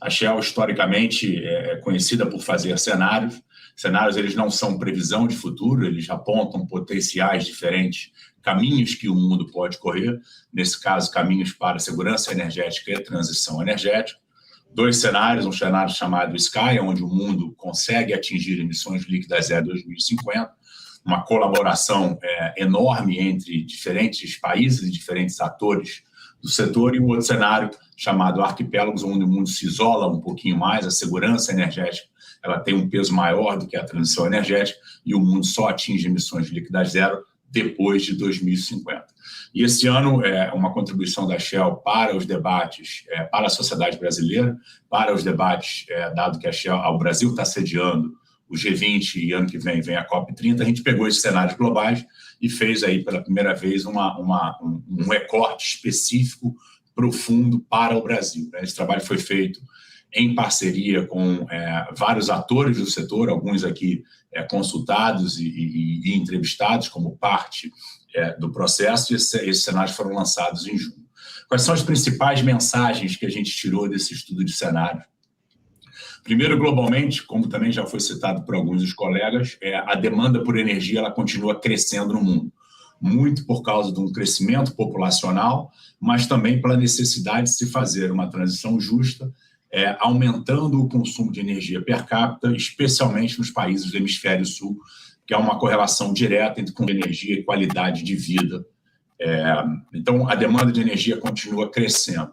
A Shell, historicamente, é conhecida por fazer cenários. Cenários, eles não são previsão de futuro, eles apontam potenciais diferentes, caminhos que o mundo pode correr, nesse caso, caminhos para segurança energética e transição energética. 2 cenários, um cenário chamado Sky, onde o mundo consegue atingir emissões líquidas zero em 2050, uma colaboração enorme entre diferentes países e diferentes atores do setor, e um outro cenário chamado Arquipélagos, onde o mundo se isola um pouquinho mais, a segurança energética ela tem um peso maior do que a transição energética, e o mundo só atinge emissões líquidas zero depois de 2050. E esse ano é uma contribuição da Shell para os debates, para a sociedade brasileira, para os debates, dado que o Brasil está sediando o G20 e ano que vem a COP30, a gente pegou esses cenários globais e fez aí pela primeira vez um recorte específico, profundo para o Brasil. Esse trabalho foi feito em parceria com vários atores do setor, alguns aqui consultados e entrevistados como parte do processo, e esses cenários foram lançados em junho. Quais são as principais mensagens que a gente tirou desse estudo de cenário? Primeiro, globalmente, como também já foi citado por alguns dos colegas, a demanda por energia ela continua crescendo no mundo, muito por causa de um crescimento populacional, mas também pela necessidade de se fazer uma transição justa, aumentando o consumo de energia per capita, especialmente nos países do hemisfério sul, que é uma correlação direta entre energia e qualidade de vida. Então, a demanda de energia continua crescendo.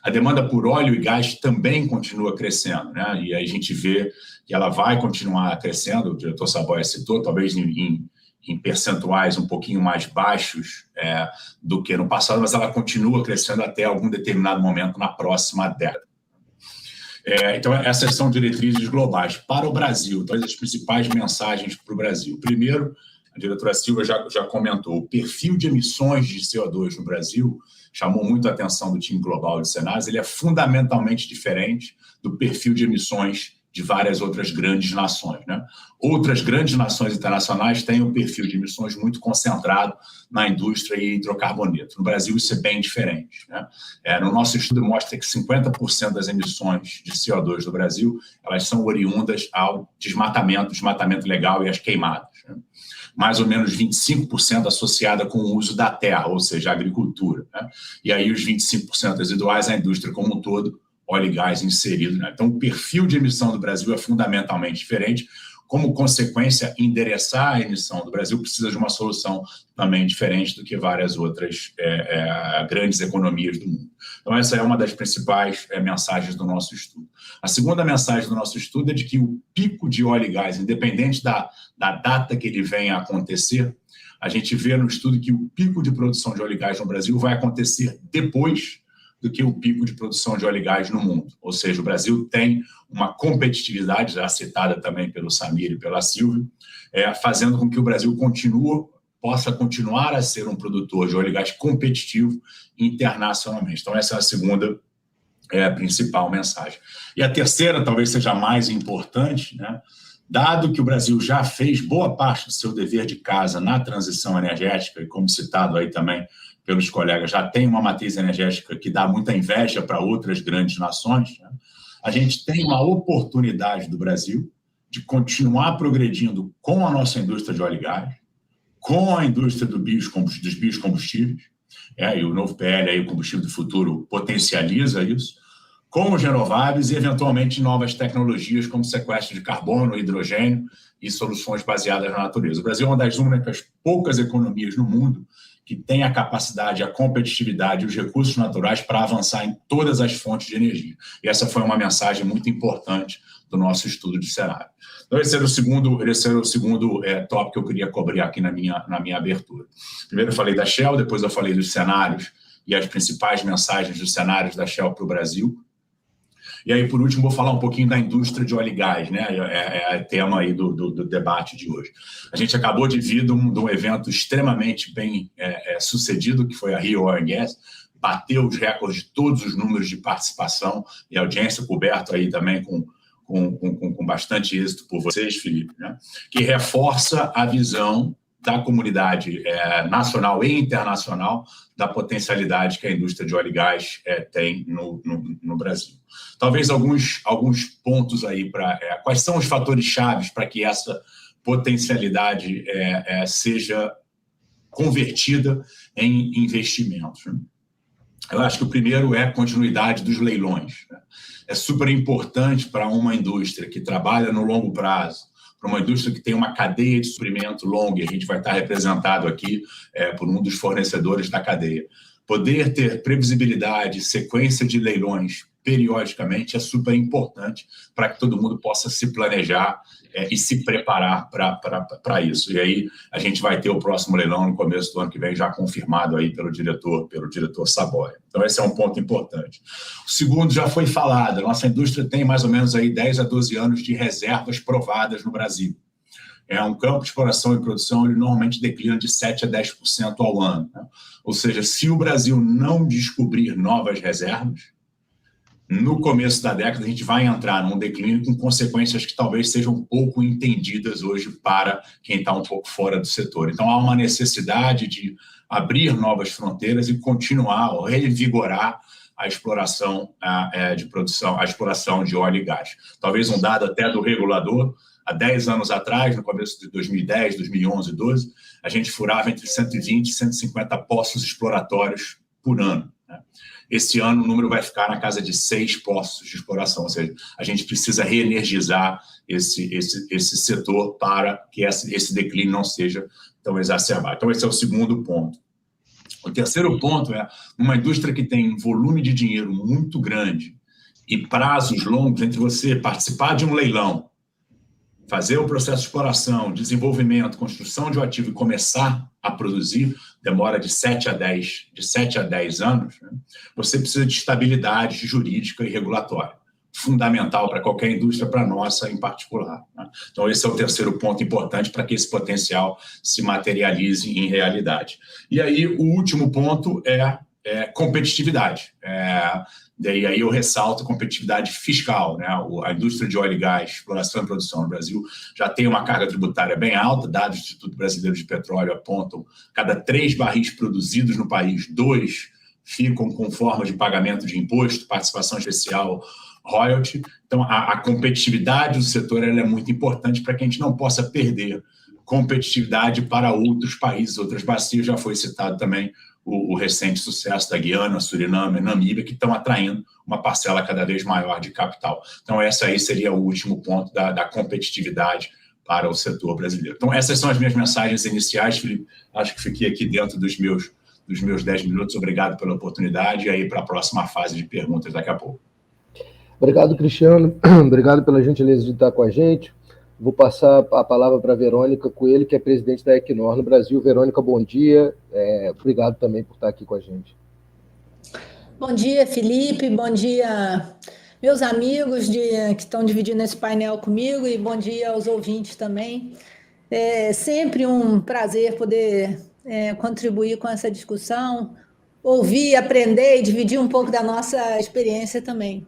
A demanda por óleo e gás também continua crescendo, né? E aí a gente vê que ela vai continuar crescendo, o diretor Saboia citou, talvez em percentuais um pouquinho mais baixos do que no passado, mas ela continua crescendo até algum determinado momento na próxima década. Então, essas são diretrizes globais. Para o Brasil, todas as principais mensagens para o Brasil. Primeiro, a diretora Silva já comentou, o perfil de emissões de CO2 no Brasil chamou muito a atenção do time global de cenários, ele é fundamentalmente diferente do perfil de emissões de várias outras grandes nações, né? Outras grandes nações internacionais têm um perfil de emissões muito concentrado na indústria e hidrocarboneto. No Brasil, isso é bem diferente, né? No nosso estudo mostra que 50% das emissões de CO2 do Brasil elas são oriundas ao desmatamento legal e às queimadas, né? Mais ou menos 25% associada com o uso da terra, ou seja, a agricultura, né? E aí os 25% residuais, a indústria como um todo, óleo e gás inserido, né? Então, o perfil de emissão do Brasil é fundamentalmente diferente. Como consequência, endereçar a emissão do Brasil precisa de uma solução também diferente do que várias outras grandes economias do mundo. Então, essa é uma das principais mensagens do nosso estudo. A segunda mensagem do nosso estudo é de que o pico de óleo e gás, independente da data que ele venha a acontecer, a gente vê no estudo que o pico de produção de óleo e gás no Brasil vai acontecer depois do que o pico de produção de óleo e gás no mundo. Ou seja, o Brasil tem uma competitividade, já citada também pelo Samir e pela Silvia, fazendo com que o Brasil possa continuar a ser um produtor de óleo e gás competitivo internacionalmente. Então, essa é a segunda principal mensagem. E a terceira, talvez seja a mais importante, né? Dado que o Brasil já fez boa parte do seu dever de casa na transição energética, e como citado aí também pelos colegas, já tem uma matriz energética que dá muita inveja para outras grandes nações, né? A gente tem uma oportunidade do Brasil de continuar progredindo com a nossa indústria de óleo e gás, com a indústria dos biocombustíveis, e o novo PL, aí, o combustível do futuro, potencializa isso, com os renováveis e, eventualmente, novas tecnologias como sequestro de carbono, hidrogênio e soluções baseadas na natureza. O Brasil é uma das únicas poucas economias no mundo que tem a capacidade, a competitividade e os recursos naturais para avançar em todas as fontes de energia. E essa foi uma mensagem muito importante do nosso estudo de cenário. Então, esse era o segundo tópico que eu queria cobrir aqui na minha abertura. Primeiro eu falei da Shell, depois eu falei dos cenários e as principais mensagens dos cenários da Shell para o Brasil. E aí, por último, vou falar um pouquinho da indústria de óleo e gás, né? É tema aí do debate de hoje. A gente acabou de vir de um evento extremamente bem sucedido, que foi a Rio Oil and Gas, bateu os recordes de todos os números de participação e audiência, coberto aí também com bastante êxito por vocês, Felipe, né? Que reforça a visão da comunidade nacional e internacional da potencialidade que a indústria de óleo e gás tem no Brasil. Talvez alguns pontos aí para... quais são os fatores chaves para que essa potencialidade seja convertida em investimentos, né? Eu acho que o primeiro é a continuidade dos leilões, né? É super importante para uma indústria que trabalha no longo prazo, para uma indústria que tem uma cadeia de suprimento longa, e a gente vai estar representado aqui por um dos fornecedores da cadeia. Poder ter previsibilidade, sequência de leilões periodicamente é super importante para que todo mundo possa se planejar e se preparar para isso. E aí a gente vai ter o próximo leilão no começo do ano que vem, já confirmado aí pelo diretor Saboia. Então esse é um ponto importante. O segundo já foi falado, a nossa indústria tem mais ou menos aí 10 a 12 anos de reservas provadas no Brasil. Um campo de exploração e produção, ele normalmente declina de 7% a 10% ao ano, né? Ou seja, se o Brasil não descobrir novas reservas, no começo da década a gente vai entrar num declínio com consequências que talvez sejam pouco entendidas hoje para quem está um pouco fora do setor. Então há uma necessidade de abrir novas fronteiras e continuar ou revigorar a exploração de produção, a exploração de óleo e gás. Talvez um dado até do regulador, há 10 anos atrás, no começo de 2010, 2011, 2012, a gente furava entre 120 e 150 poços exploratórios por ano, né? Esse ano o número vai ficar na casa de 6 poços de exploração, ou seja, a gente precisa reenergizar esse setor para que esse declínio não seja tão exacerbado. Então esse é o segundo ponto. O terceiro ponto é uma indústria que tem um volume de dinheiro muito grande e prazos longos entre você participar de um leilão, fazer o processo de exploração, desenvolvimento, construção de um ativo e começar a produzir, demora de 7 a 10 anos, né? Você precisa de estabilidade jurídica e regulatória, fundamental para qualquer indústria, para a nossa em particular, né? Então esse é o terceiro ponto importante para que esse potencial se materialize em realidade. E aí o último ponto é competitividade. E aí eu ressalto competitividade fiscal, né? A indústria de óleo e gás, exploração e produção no Brasil já tem uma carga tributária bem alta. Dados do Instituto Brasileiro de Petróleo apontam cada 3 barris produzidos no país, 2 ficam com forma de pagamento de imposto, participação especial, royalty. Então a competitividade do setor ela é muito importante para que a gente não possa perder competitividade para outros países, outras bacias. Já foi citado também o recente sucesso da Guiana, Suriname, Namíbia, que estão atraindo uma parcela cada vez maior de capital. Então, esse aí seria o último ponto da competitividade para o setor brasileiro. Então, essas são as minhas mensagens iniciais, Felipe. Acho que fiquei aqui dentro dos meus 10 minutos. Obrigado pela oportunidade e aí para a próxima fase de perguntas daqui a pouco. Obrigado, Cristiano. Obrigado pela gentileza de estar com a gente. Vou passar a palavra para a Verônica Coelho, que é presidente da Equinor no Brasil. Verônica, bom dia. Obrigado também por estar aqui com a gente. Bom dia, Felipe. Bom dia, meus amigos que estão dividindo esse painel comigo, e bom dia aos ouvintes também. É sempre um prazer poder contribuir com essa discussão, ouvir, aprender e dividir um pouco da nossa experiência também.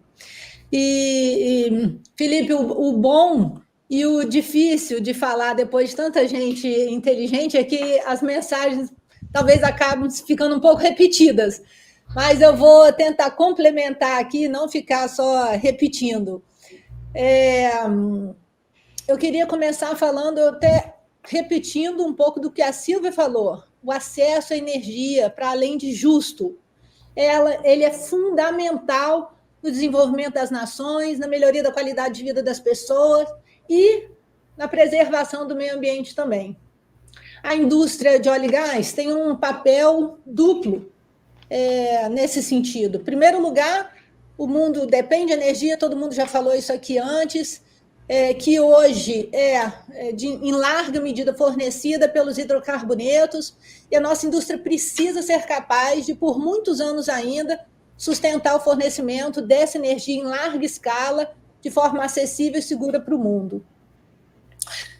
E Felipe, o bom e o difícil de falar depois de tanta gente inteligente é que as mensagens talvez acabem ficando um pouco repetidas, mas eu vou tentar complementar aqui, não ficar só repetindo. Eu queria começar falando, até repetindo um pouco do que a Silvia falou, o acesso à energia, para além de justo, ele é fundamental no desenvolvimento das nações, na melhoria da qualidade de vida das pessoas e na preservação do meio ambiente também. A indústria de óleo e gás tem um papel duplo nesse sentido. Em primeiro lugar, o mundo depende de energia, todo mundo já falou isso aqui antes, que hoje em larga medida fornecida pelos hidrocarbonetos, e a nossa indústria precisa ser capaz de, por muitos anos ainda, sustentar o fornecimento dessa energia em larga escala, de forma acessível e segura para o mundo.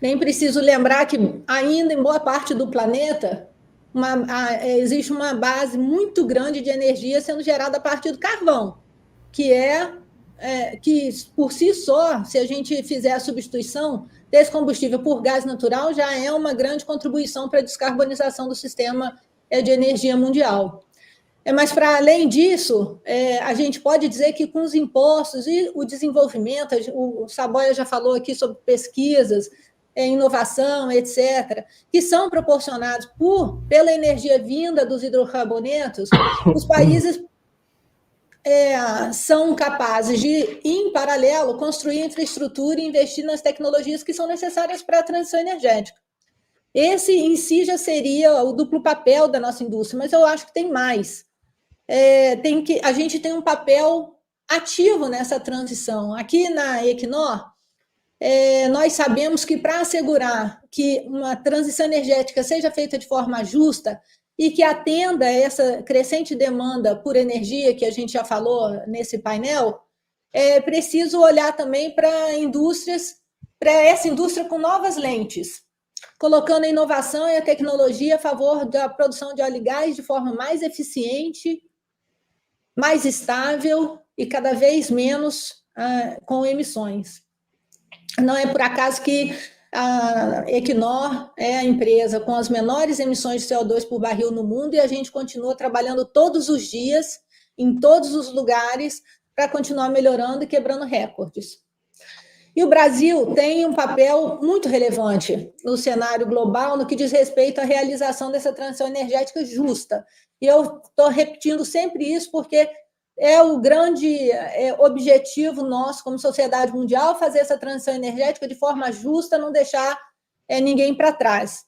Nem preciso lembrar que ainda em boa parte do planeta existe uma base muito grande de energia sendo gerada a partir do carvão, que por si só, se a gente fizer a substituição desse combustível por gás natural, já é uma grande contribuição para a descarbonização do sistema de energia mundial. Mas, para além disso, a gente pode dizer que com os impostos e o desenvolvimento, o Saboia já falou aqui sobre pesquisas, inovação, etc., que são proporcionados pela energia vinda dos hidrocarbonetos, os países são capazes de, em paralelo, construir infraestrutura e investir nas tecnologias que são necessárias para a transição energética. Esse, em si, já seria o duplo papel da nossa indústria, mas eu acho que tem mais. A gente tem um papel ativo nessa transição. Aqui na Equinor, nós sabemos que para assegurar que uma transição energética seja feita de forma justa e que atenda a essa crescente demanda por energia que a gente já falou nesse painel, é preciso olhar também para essa indústria com novas lentes, colocando a inovação e a tecnologia a favor da produção de óleo e gás de forma mais eficiente, mais estável e cada vez menos com emissões. Não é por acaso que a Equinor é a empresa com as menores emissões de CO2 por barril no mundo e a gente continua trabalhando todos os dias, em todos os lugares, para continuar melhorando e quebrando recordes. E o Brasil tem um papel muito relevante no cenário global no que diz respeito à realização dessa transição energética justa. E eu estou repetindo sempre isso porque é o grande objetivo nosso como sociedade mundial, fazer essa transição energética de forma justa, não deixar ninguém para trás.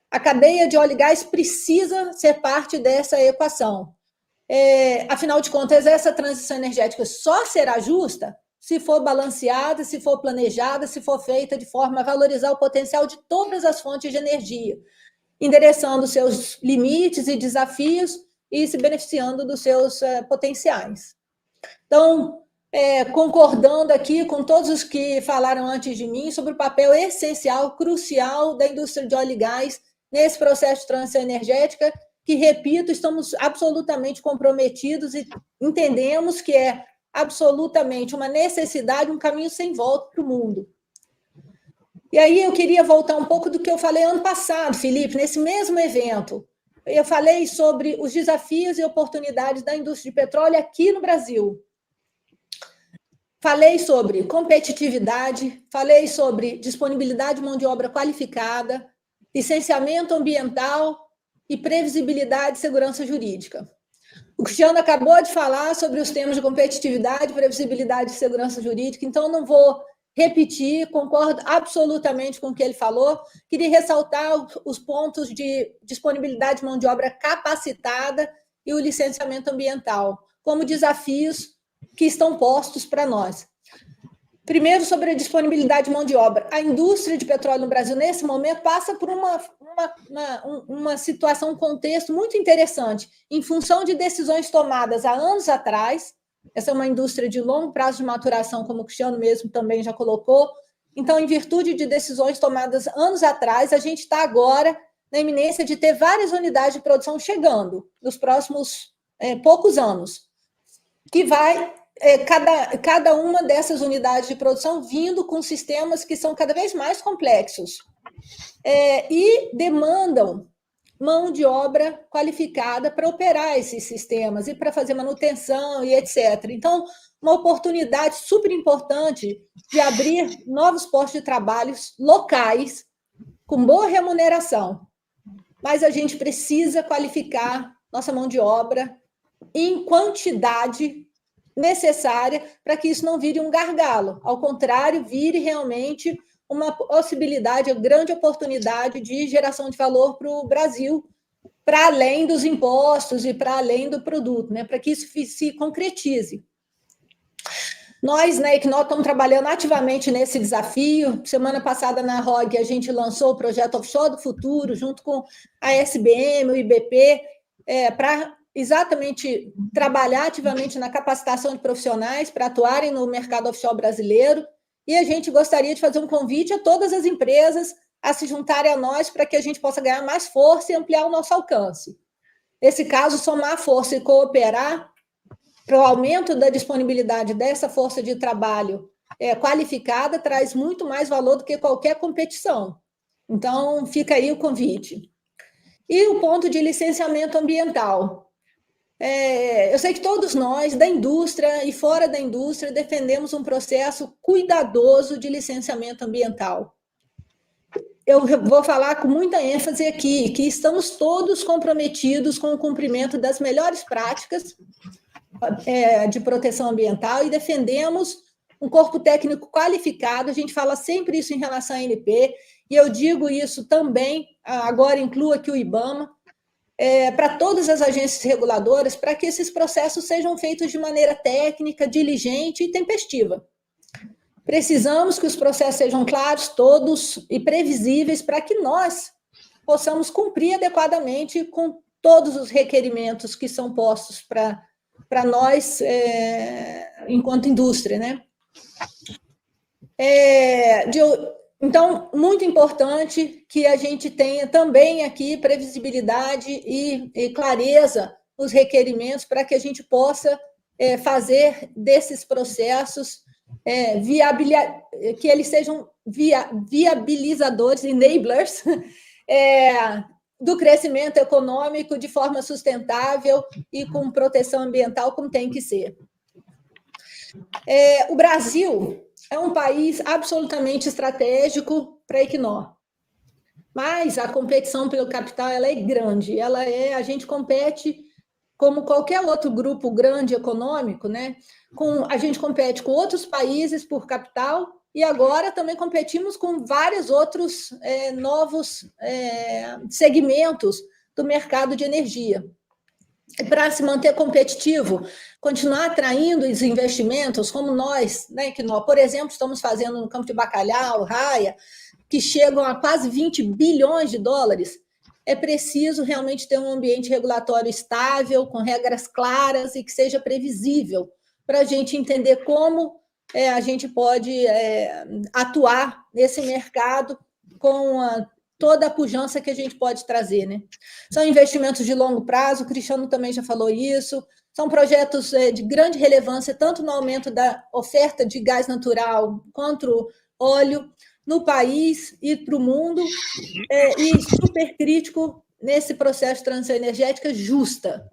A cadeia de óleo e gás precisa ser parte dessa equação. Afinal de contas, essa transição energética só será justa se for balanceada, se for planejada, se for feita de forma a valorizar o potencial de todas as fontes de energia, endereçando seus limites e desafios e se beneficiando dos seus potenciais. Então, concordando aqui com todos os que falaram antes de mim sobre o papel essencial, crucial da indústria de óleo e gás nesse processo de transição energética, que, repito, estamos absolutamente comprometidos e entendemos que é absolutamente uma necessidade, um caminho sem volta para o mundo. E aí eu queria voltar um pouco do que eu falei ano passado, Felipe, nesse mesmo evento. Eu falei sobre os desafios e oportunidades da indústria de petróleo aqui no Brasil. Falei sobre competitividade, falei sobre disponibilidade de mão de obra qualificada, licenciamento ambiental e previsibilidade e segurança jurídica. O Cristiano acabou de falar sobre os temas de competitividade, previsibilidade e segurança jurídica, então não vou repetir, concordo absolutamente com o que ele falou. Queria ressaltar os pontos de disponibilidade de mão de obra capacitada e o licenciamento ambiental, como desafios que estão postos para nós. Primeiro, sobre a disponibilidade de mão de obra. A indústria de petróleo no Brasil, nesse momento, passa por uma situação, um contexto muito interessante, em função de decisões tomadas há anos atrás. Essa é uma indústria de longo prazo de maturação, como o Cristiano mesmo também já colocou. Então, em virtude de decisões tomadas anos atrás, a gente está agora na iminência de ter várias unidades de produção chegando nos próximos poucos anos, que vai... cada uma dessas unidades de produção vindo com sistemas que são cada vez mais complexos e demandam mão de obra qualificada para operar esses sistemas e para fazer manutenção e etc. Então, uma oportunidade super importante de abrir novos postos de trabalho locais com boa remuneração. Mas a gente precisa qualificar nossa mão de obra em quantidade necessária para que isso não vire um gargalo. Ao contrário, vire realmente uma possibilidade, uma grande oportunidade de geração de valor para o Brasil, para além dos impostos e para além do produto, né? Para que isso se concretize. Nós, na Equinor, estamos trabalhando ativamente nesse desafio. Semana passada, na ROG, a gente lançou o projeto Offshore do Futuro, junto com a SBM, o IBP, para exatamente trabalhar ativamente na capacitação de profissionais para atuarem no mercado offshore brasileiro. E a gente gostaria de fazer um convite a todas as empresas a se juntarem a nós para que a gente possa ganhar mais força e ampliar o nosso alcance. Nesse caso, somar força e cooperar para o aumento da disponibilidade dessa força de trabalho qualificada traz muito mais valor do que qualquer competição. Então, fica aí o convite. E o ponto de licenciamento ambiental. Eu sei que todos nós, da indústria e fora da indústria, defendemos um processo cuidadoso de licenciamento ambiental. Eu vou falar com muita ênfase aqui que estamos todos comprometidos com o cumprimento das melhores práticas de proteção ambiental e defendemos um corpo técnico qualificado. A gente fala sempre isso em relação à ANP, e eu digo isso também, agora incluo aqui o IBAMA, para todas as agências reguladoras, para que esses processos sejam feitos de maneira técnica, diligente e tempestiva. Precisamos que os processos sejam claros, todos, e previsíveis, para que nós possamos cumprir adequadamente com todos os requerimentos que são postos para nós, enquanto indústria, né? Então, muito importante que a gente tenha também aqui previsibilidade e clareza nos requerimentos para que a gente possa fazer desses processos que eles sejam viabilizadores, enablers, do crescimento econômico de forma sustentável e com proteção ambiental, como tem que ser. O Brasil é um país absolutamente estratégico para a Equinor, mas a competição pelo capital ela é grande, a gente compete como qualquer outro grupo grande econômico, né? A gente compete com outros países por capital e agora também competimos com vários outros novos segmentos do mercado de energia. Para se manter competitivo, continuar atraindo os investimentos, como nós, né, que nós, por exemplo, estamos fazendo no campo de Bacalhau, Raia, que chegam a quase 20 bilhões de dólares, é preciso realmente ter um ambiente regulatório estável, com regras claras e que seja previsível, para a gente entender como a gente pode atuar nesse mercado com toda a pujança que a gente pode trazer, né? São investimentos de longo prazo, o Cristiano também já falou isso, são projetos de grande relevância, tanto no aumento da oferta de gás natural quanto óleo no país e para o mundo, e super crítico nesse processo de transição energética justa.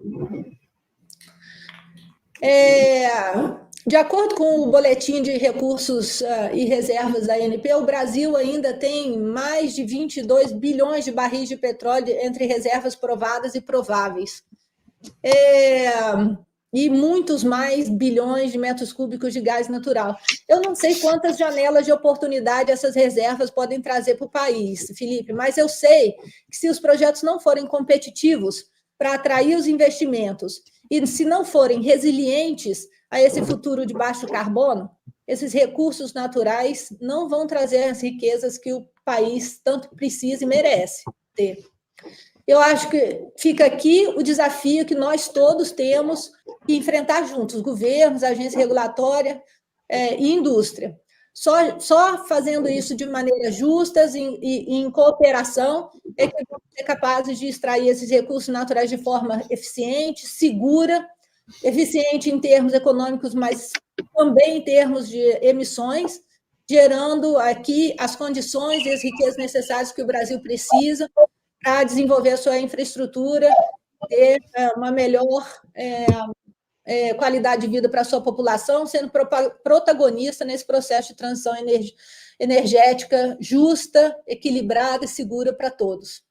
De acordo com o boletim de recursos e reservas da ANP, o Brasil ainda tem mais de 22 bilhões de barris de petróleo entre reservas provadas e prováveis. E muitos mais bilhões de metros cúbicos de gás natural. Eu não sei quantas janelas de oportunidade essas reservas podem trazer para o país, Felipe, mas eu sei que se os projetos não forem competitivos para atrair os investimentos e se não forem resilientes a esse futuro de baixo carbono, esses recursos naturais não vão trazer as riquezas que o país tanto precisa e merece ter. Eu acho que fica aqui o desafio que nós todos temos que enfrentar juntos, governos, agência regulatória e indústria. Só fazendo isso de maneira justa e em cooperação é que vamos ser capazes de extrair esses recursos naturais de forma eficiente, segura, eficiente em termos econômicos, mas também em termos de emissões, gerando aqui as condições e as riquezas necessárias que o Brasil precisa para desenvolver a sua infraestrutura, ter uma melhor qualidade de vida para a sua população, sendo protagonista nesse processo de transição energética justa, equilibrada e segura para todos.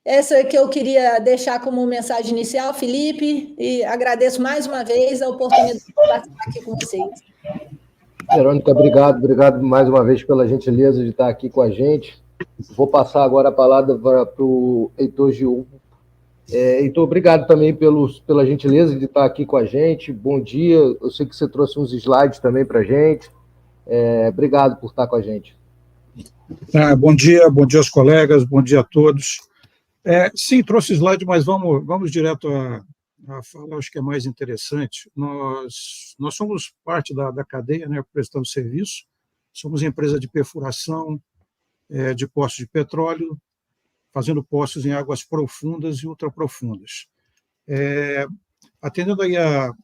Essa que eu queria deixar como mensagem inicial, Felipe, e agradeço mais uma vez a oportunidade de participar aqui com vocês. Verônica, obrigado mais uma vez pela gentileza de estar aqui com a gente. Vou passar agora a palavra para o Heitor Gil. Heitor, obrigado também pela gentileza de estar aqui com a gente. Bom dia, eu sei que você trouxe uns slides também para a gente. Obrigado por estar com a gente. Bom dia aos colegas, bom dia a todos. Sim, trouxe slide, mas vamos direto a fala, acho que é mais interessante. Nós somos parte da cadeia, né, prestando serviço, somos empresa de perfuração de poços de petróleo, fazendo poços em águas profundas e ultraprofundas. Atendendo aí a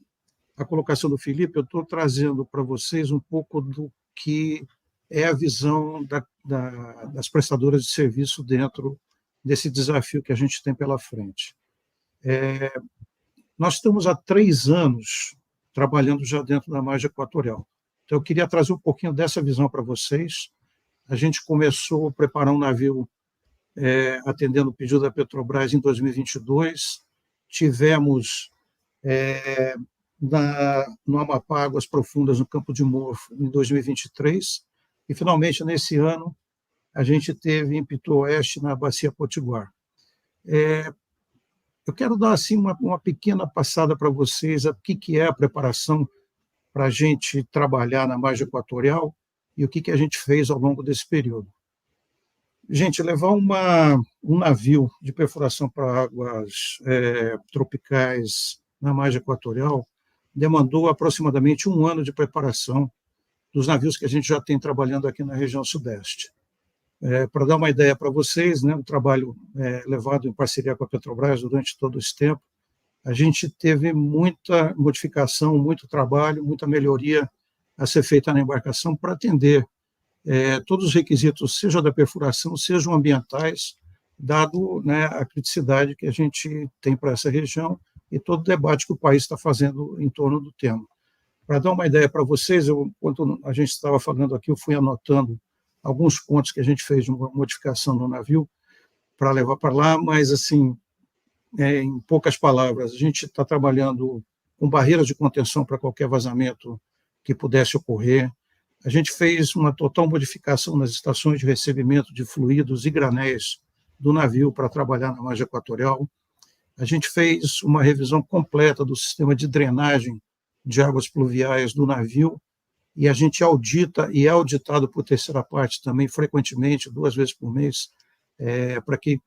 colocação do Felipe, eu estou trazendo para vocês um pouco do que é a visão das prestadoras de serviço dentro desse desafio que a gente tem pela frente. Nós estamos há 3 anos trabalhando já dentro da margem equatorial. Então, eu queria trazer um pouquinho dessa visão para vocês. A gente começou a preparar um navio atendendo o pedido da Petrobras em 2022. Tivemos no Amapá Águas Profundas, no Campo de Morfo, em 2023. E, finalmente, nesse ano, a gente teve em Pitu Oeste, na Bacia Potiguar. Eu quero dar assim, uma pequena passada para vocês, o que é a preparação para a gente trabalhar na margem equatorial e o que a gente fez ao longo desse período. Gente, levar um navio de perfuração para águas tropicais na margem equatorial demandou aproximadamente 1 ano de preparação dos navios que a gente já tem trabalhando aqui na região sudeste. Para dar uma ideia para vocês, né, o trabalho levado em parceria com a Petrobras durante todo esse tempo, a gente teve muita modificação, muito trabalho, muita melhoria a ser feita na embarcação para atender todos os requisitos, seja da perfuração, sejam ambientais, dado, né, a criticidade que a gente tem para essa região e todo o debate que o país está fazendo em torno do tema. Para dar uma ideia para vocês, enquanto a gente estava falando aqui, eu fui anotando alguns pontos que a gente fez de uma modificação no navio para levar para lá, mas, assim, em poucas palavras, a gente está trabalhando com barreiras de contenção para qualquer vazamento que pudesse ocorrer. A gente fez uma total modificação nas estações de recebimento de fluidos e granéis do navio para trabalhar na margem equatorial. A gente fez uma revisão completa do sistema de drenagem de águas pluviais do navio, e a gente audita, e é auditado por terceira parte também, frequentemente, 2 vezes por mês, para que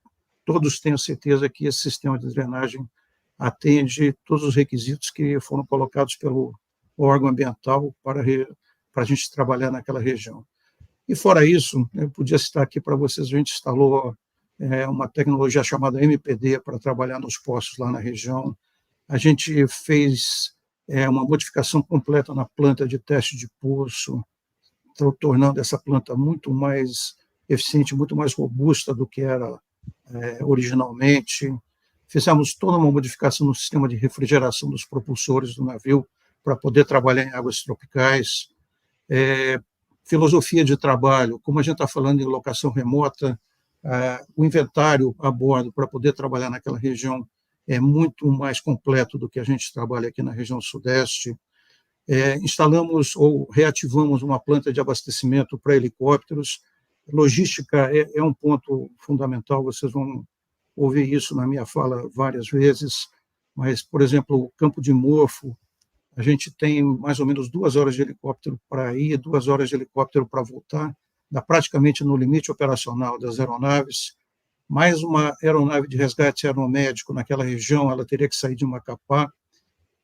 todos tenham certeza que esse sistema de drenagem atende todos os requisitos que foram colocados pelo órgão ambiental para a gente trabalhar naquela região. E fora isso, eu podia citar aqui para vocês, a gente instalou uma tecnologia chamada MPD para trabalhar nos poços lá na região. A gente fez uma modificação completa na planta de teste de poço, tornando essa planta muito mais eficiente, muito mais robusta do que era originalmente. Fizemos toda uma modificação no sistema de refrigeração dos propulsores do navio para poder trabalhar em águas tropicais. Filosofia de trabalho, como a gente está falando em locação remota, o inventário a bordo para poder trabalhar naquela região é muito mais completo do que a gente trabalha aqui na região sudeste. Instalamos ou reativamos uma planta de abastecimento para helicópteros. Logística é um ponto fundamental, vocês vão ouvir isso na minha fala várias vezes, mas, por exemplo, o Campo de Morfo, a gente tem mais ou menos 2 horas de helicóptero para ir, 2 horas de helicóptero para voltar, dá praticamente no limite operacional das aeronaves. Mais uma aeronave de resgate aeromédico naquela região, ela teria que sair de Macapá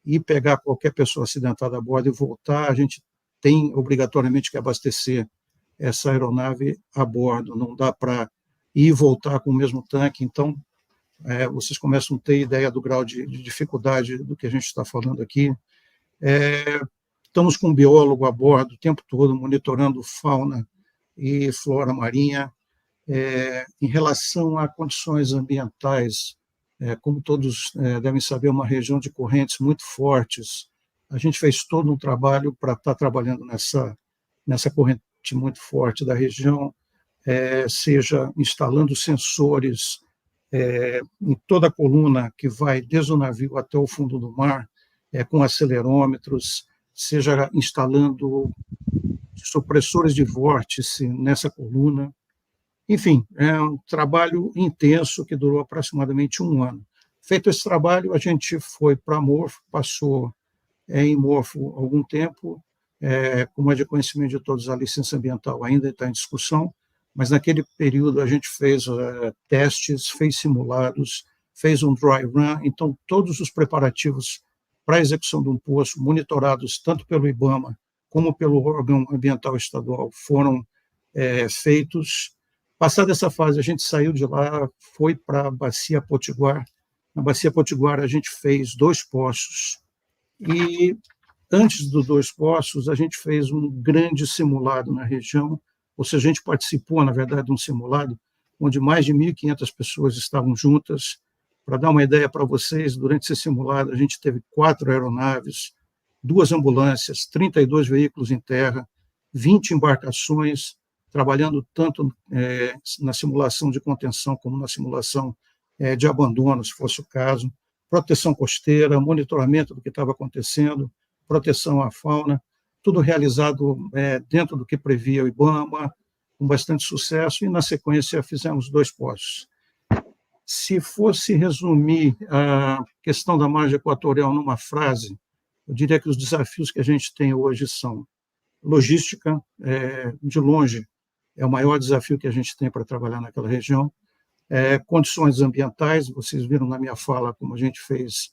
e pegar qualquer pessoa acidentada a bordo e voltar. A gente tem obrigatoriamente que abastecer essa aeronave a bordo, não dá para ir e voltar com o mesmo tanque. Então, vocês começam a ter ideia do grau de dificuldade do que a gente está falando aqui. Estamos com um biólogo a bordo o tempo todo, monitorando fauna e flora marinha. Em relação a condições ambientais, como todos devem saber, é uma região de correntes muito fortes. A gente fez todo um trabalho para estar trabalhando nessa corrente muito forte da região, seja instalando sensores em toda a coluna que vai desde o navio até o fundo do mar, com acelerômetros, seja instalando supressores de vórtice nessa coluna. Enfim, é um trabalho intenso que durou aproximadamente 1 ano. Feito esse trabalho, a gente foi para Morfo, passou em Morfo algum tempo, como é de conhecimento de todos, a licença ambiental ainda está em discussão, mas naquele período a gente fez testes, fez simulados, fez um dry run, então todos os preparativos para a execução de um poço, monitorados tanto pelo IBAMA como pelo órgão ambiental estadual, foram feitos. Passada essa fase, a gente saiu de lá, foi para a Bacia Potiguar. Na Bacia Potiguar, a gente fez 2 poços. E, antes dos 2 poços, a gente fez um grande simulado na região, ou seja, a gente participou, na verdade, de um simulado onde mais de 1.500 pessoas estavam juntas. Para dar uma ideia para vocês, durante esse simulado, a gente teve 4 aeronaves, 2 ambulâncias, 32 veículos em terra, 20 embarcações, trabalhando tanto na simulação de contenção como na simulação de abandono, se fosse o caso, proteção costeira, monitoramento do que estava acontecendo, proteção à fauna, tudo realizado dentro do que previa o IBAMA, com bastante sucesso, e, na sequência, fizemos 2 poços. Se fosse resumir a questão da margem equatorial numa frase, eu diria que os desafios que a gente tem hoje são logística, de longe, é o maior desafio que a gente tem para trabalhar naquela região. Condições ambientais, vocês viram na minha fala como a gente fez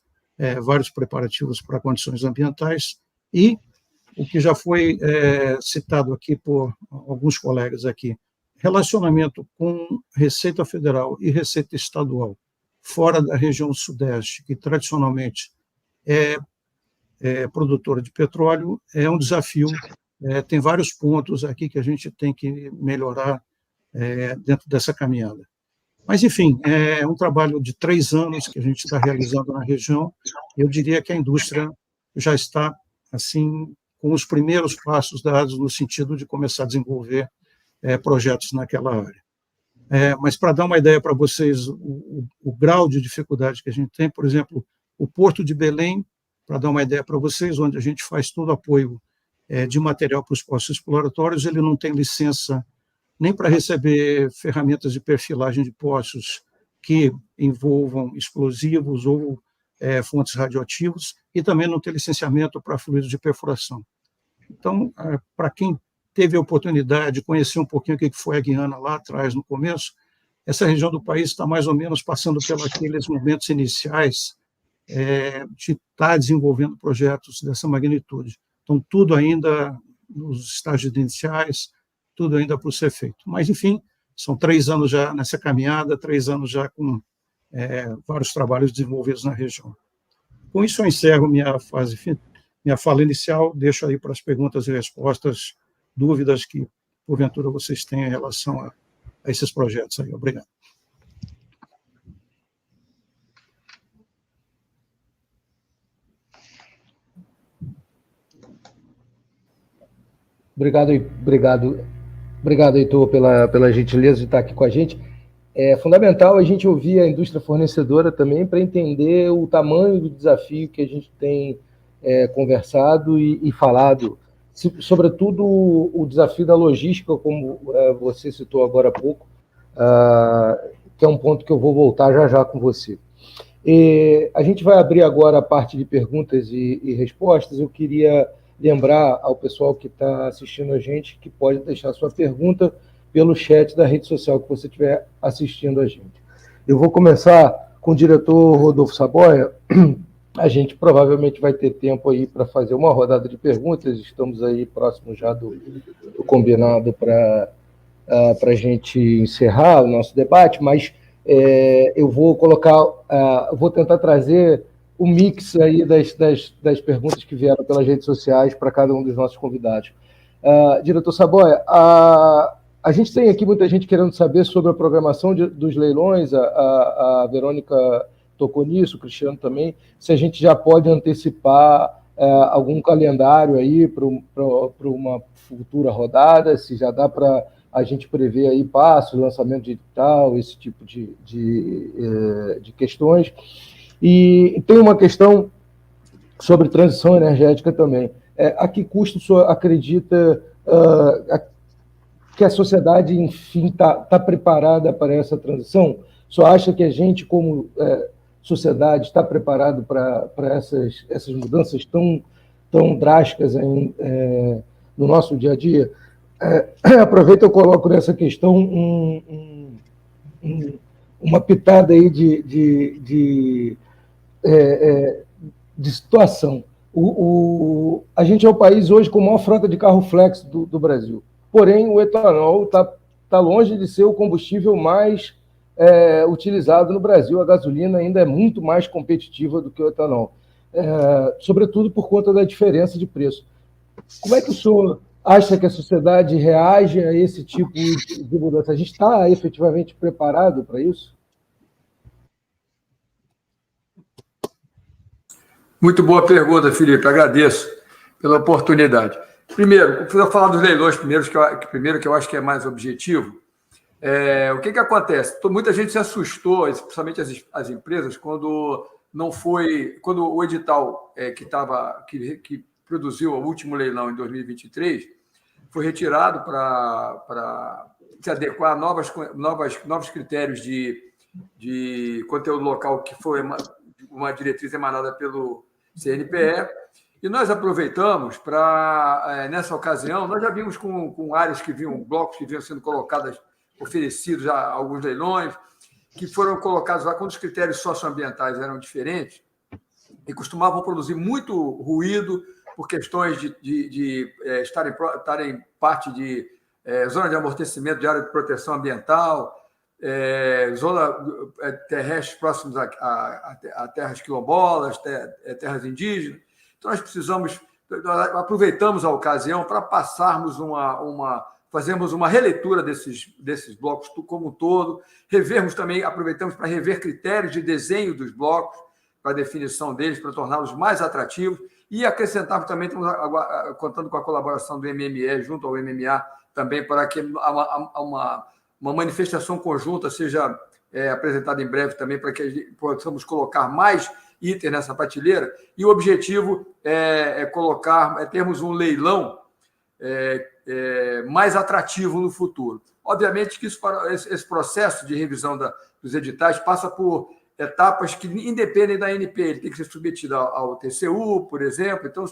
vários preparativos para condições ambientais, e o que já foi citado aqui por alguns colegas aqui, relacionamento com Receita Federal e Receita Estadual, fora da região Sudeste, que tradicionalmente é produtora de petróleo, é um desafio. Tem vários pontos aqui que a gente tem que melhorar dentro dessa caminhada. Mas, enfim, é um trabalho de 3 anos que a gente está realizando na região. Eu diria que a indústria já está, assim, com os primeiros passos dados no sentido de começar a desenvolver projetos naquela área. Mas, para dar uma ideia para vocês, o grau de dificuldade que a gente tem, por exemplo, o Porto de Belém, para dar uma ideia para vocês, onde a gente faz todo o apoio de material para os poços exploratórios, ele não tem licença nem para receber ferramentas de perfilagem de poços que envolvam explosivos ou fontes radioativos, e também não tem licenciamento para fluidos de perfuração. Então, para quem teve a oportunidade de conhecer um pouquinho o que foi a Guiana lá atrás, no começo, essa região do país está mais ou menos passando pelos momentos iniciais de estar desenvolvendo projetos dessa magnitude. Então, tudo ainda nos estágios iniciais, tudo ainda por ser feito. Mas, enfim, são 3 anos já nessa caminhada, 3 anos já com vários trabalhos desenvolvidos na região. Com isso, eu encerro minha fala inicial, deixo aí para as perguntas e respostas, dúvidas que, porventura, vocês têm em relação a esses projetos aí. Obrigado. Obrigado, Heitor, pela gentileza de estar aqui com a gente. É fundamental a gente ouvir a indústria fornecedora também para entender o tamanho do desafio que a gente tem conversado e falado, sobretudo o desafio da logística, como você citou agora há pouco, que é um ponto que eu vou voltar já com você. A gente vai abrir agora a parte de perguntas e respostas. Eu queria lembrar ao pessoal que está assistindo a gente que pode deixar sua pergunta pelo chat da rede social que você estiver assistindo a gente. Eu vou começar com o diretor Rodolfo Saboia. A gente provavelmente vai ter tempo aí para fazer uma rodada de perguntas, estamos aí próximo já do combinado para a gente encerrar o nosso debate, mas eu vou vou tentar trazer o mix aí das perguntas que vieram pelas redes sociais para cada um dos nossos convidados. Diretor Saboia, A gente tem aqui muita gente querendo saber sobre a programação dos leilões, a Verônica tocou nisso, o Cristiano também, se a gente já pode antecipar algum calendário aí para uma futura rodada, se já dá para a gente prever aí passos, lançamento digital, esse tipo de questões. E tem uma questão sobre transição energética também. A que custo o senhor acredita que a sociedade, enfim, está preparada para essa transição? O senhor acha que a gente, como sociedade, está preparado para essas mudanças tão drásticas no nosso dia a dia? Aproveito e eu coloco nessa questão uma pitada aí de situação. A gente é o país hoje com a maior frota de carro flex do Brasil. Porém, o etanol está longe de ser o combustível mais utilizado no Brasil. A gasolina ainda é muito mais competitiva do que o etanol, sobretudo por conta da diferença de preço. Como é que o senhor acha que a sociedade reage a esse tipo de mudança? A gente está efetivamente preparado para isso? Muito boa pergunta, Felipe. Agradeço pela oportunidade. Primeiro, vou falar dos leilões primeiro, que eu acho que é mais objetivo. O que acontece? Muita gente se assustou, especialmente as empresas, quando o edital que produziu o último leilão em 2023 foi retirado para se adequar a novos critérios de conteúdo local, que foi uma diretriz emanada pelo CNPE. E nós aproveitamos para, nessa ocasião, nós já vimos com áreas blocos que vinham sendo oferecidos a alguns leilões, que foram colocados lá quando os critérios socioambientais eram diferentes e costumavam produzir muito ruído por questões de estarem parte de zona de amortecimento de área de proteção ambiental, zona terrestres próximos a terras quilombolas, terras indígenas. Então, nós aproveitamos a ocasião para fazermos uma releitura desses blocos como um todo, aproveitamos para rever critérios de desenho dos blocos, para a definição deles, para torná-los mais atrativos, e acrescentamos também, estamos contando com a colaboração do MME junto ao MMA, também para que uma manifestação conjunta seja apresentada em breve também, para que possamos colocar mais itens nessa prateleira, e o objetivo é termos um leilão mais atrativo no futuro. Obviamente que esse processo de revisão dos editais passa por etapas que independem da ANP, ele tem que ser submetido ao TCU, por exemplo, então